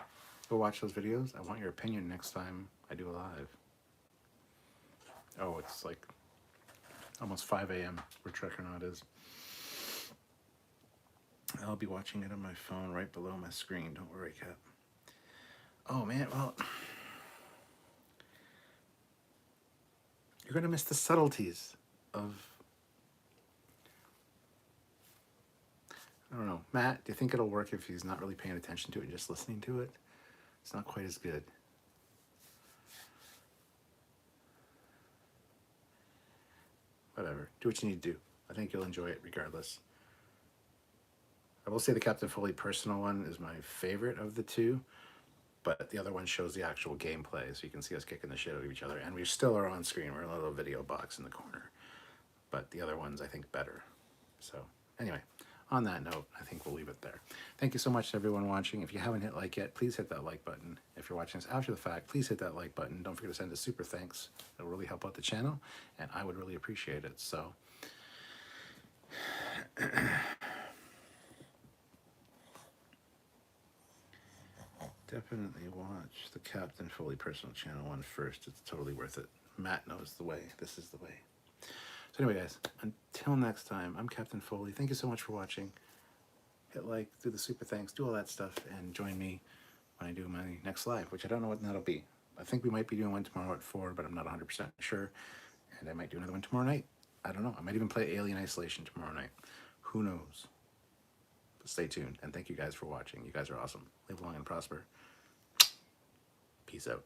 go watch those videos. I want your opinion next time I do a live. Oh, it's like almost 5 a.m. where Trekyards is. I'll be watching it on my phone right below my screen. Don't worry, Cap. Oh, man, well, you're going to miss the subtleties of... I don't know. Matt, do you think it'll work if he's not really paying attention to it and just listening to it? It's not quite as good. Whatever. Do what you need to do. I think you'll enjoy it regardless. I will say the Captain Foley personal one is my favorite of the two, but the other one shows the actual gameplay, so you can see us kicking the shit out of each other, and we still are on screen. We're in a little video box in the corner, but the other one's, I think, better. So, anyway, on that note, I think we'll leave it there. Thank you so much to everyone watching. If you haven't hit like yet, please hit that like button. If you're watching this after the fact, please hit that like button. Don't forget to send a super thanks. It'll really help out the channel, and I would really appreciate it. So, definitely watch the Captain Foley personal channel one first. It's totally worth it. Matt knows the way. This is the way. So anyway, guys, until next time, I'm Captain Foley. Thank you so much for watching. Hit like, do the super thanks, do all that stuff, and join me when I do my next live, which I don't know what that'll be. I think we might be doing one tomorrow at 4, but I'm not 100% sure. And I might do another one tomorrow night. I don't know. I might even play Alien Isolation tomorrow night. Who knows? But stay tuned, and thank you guys for watching. You guys are awesome. Live long and prosper. Peace out.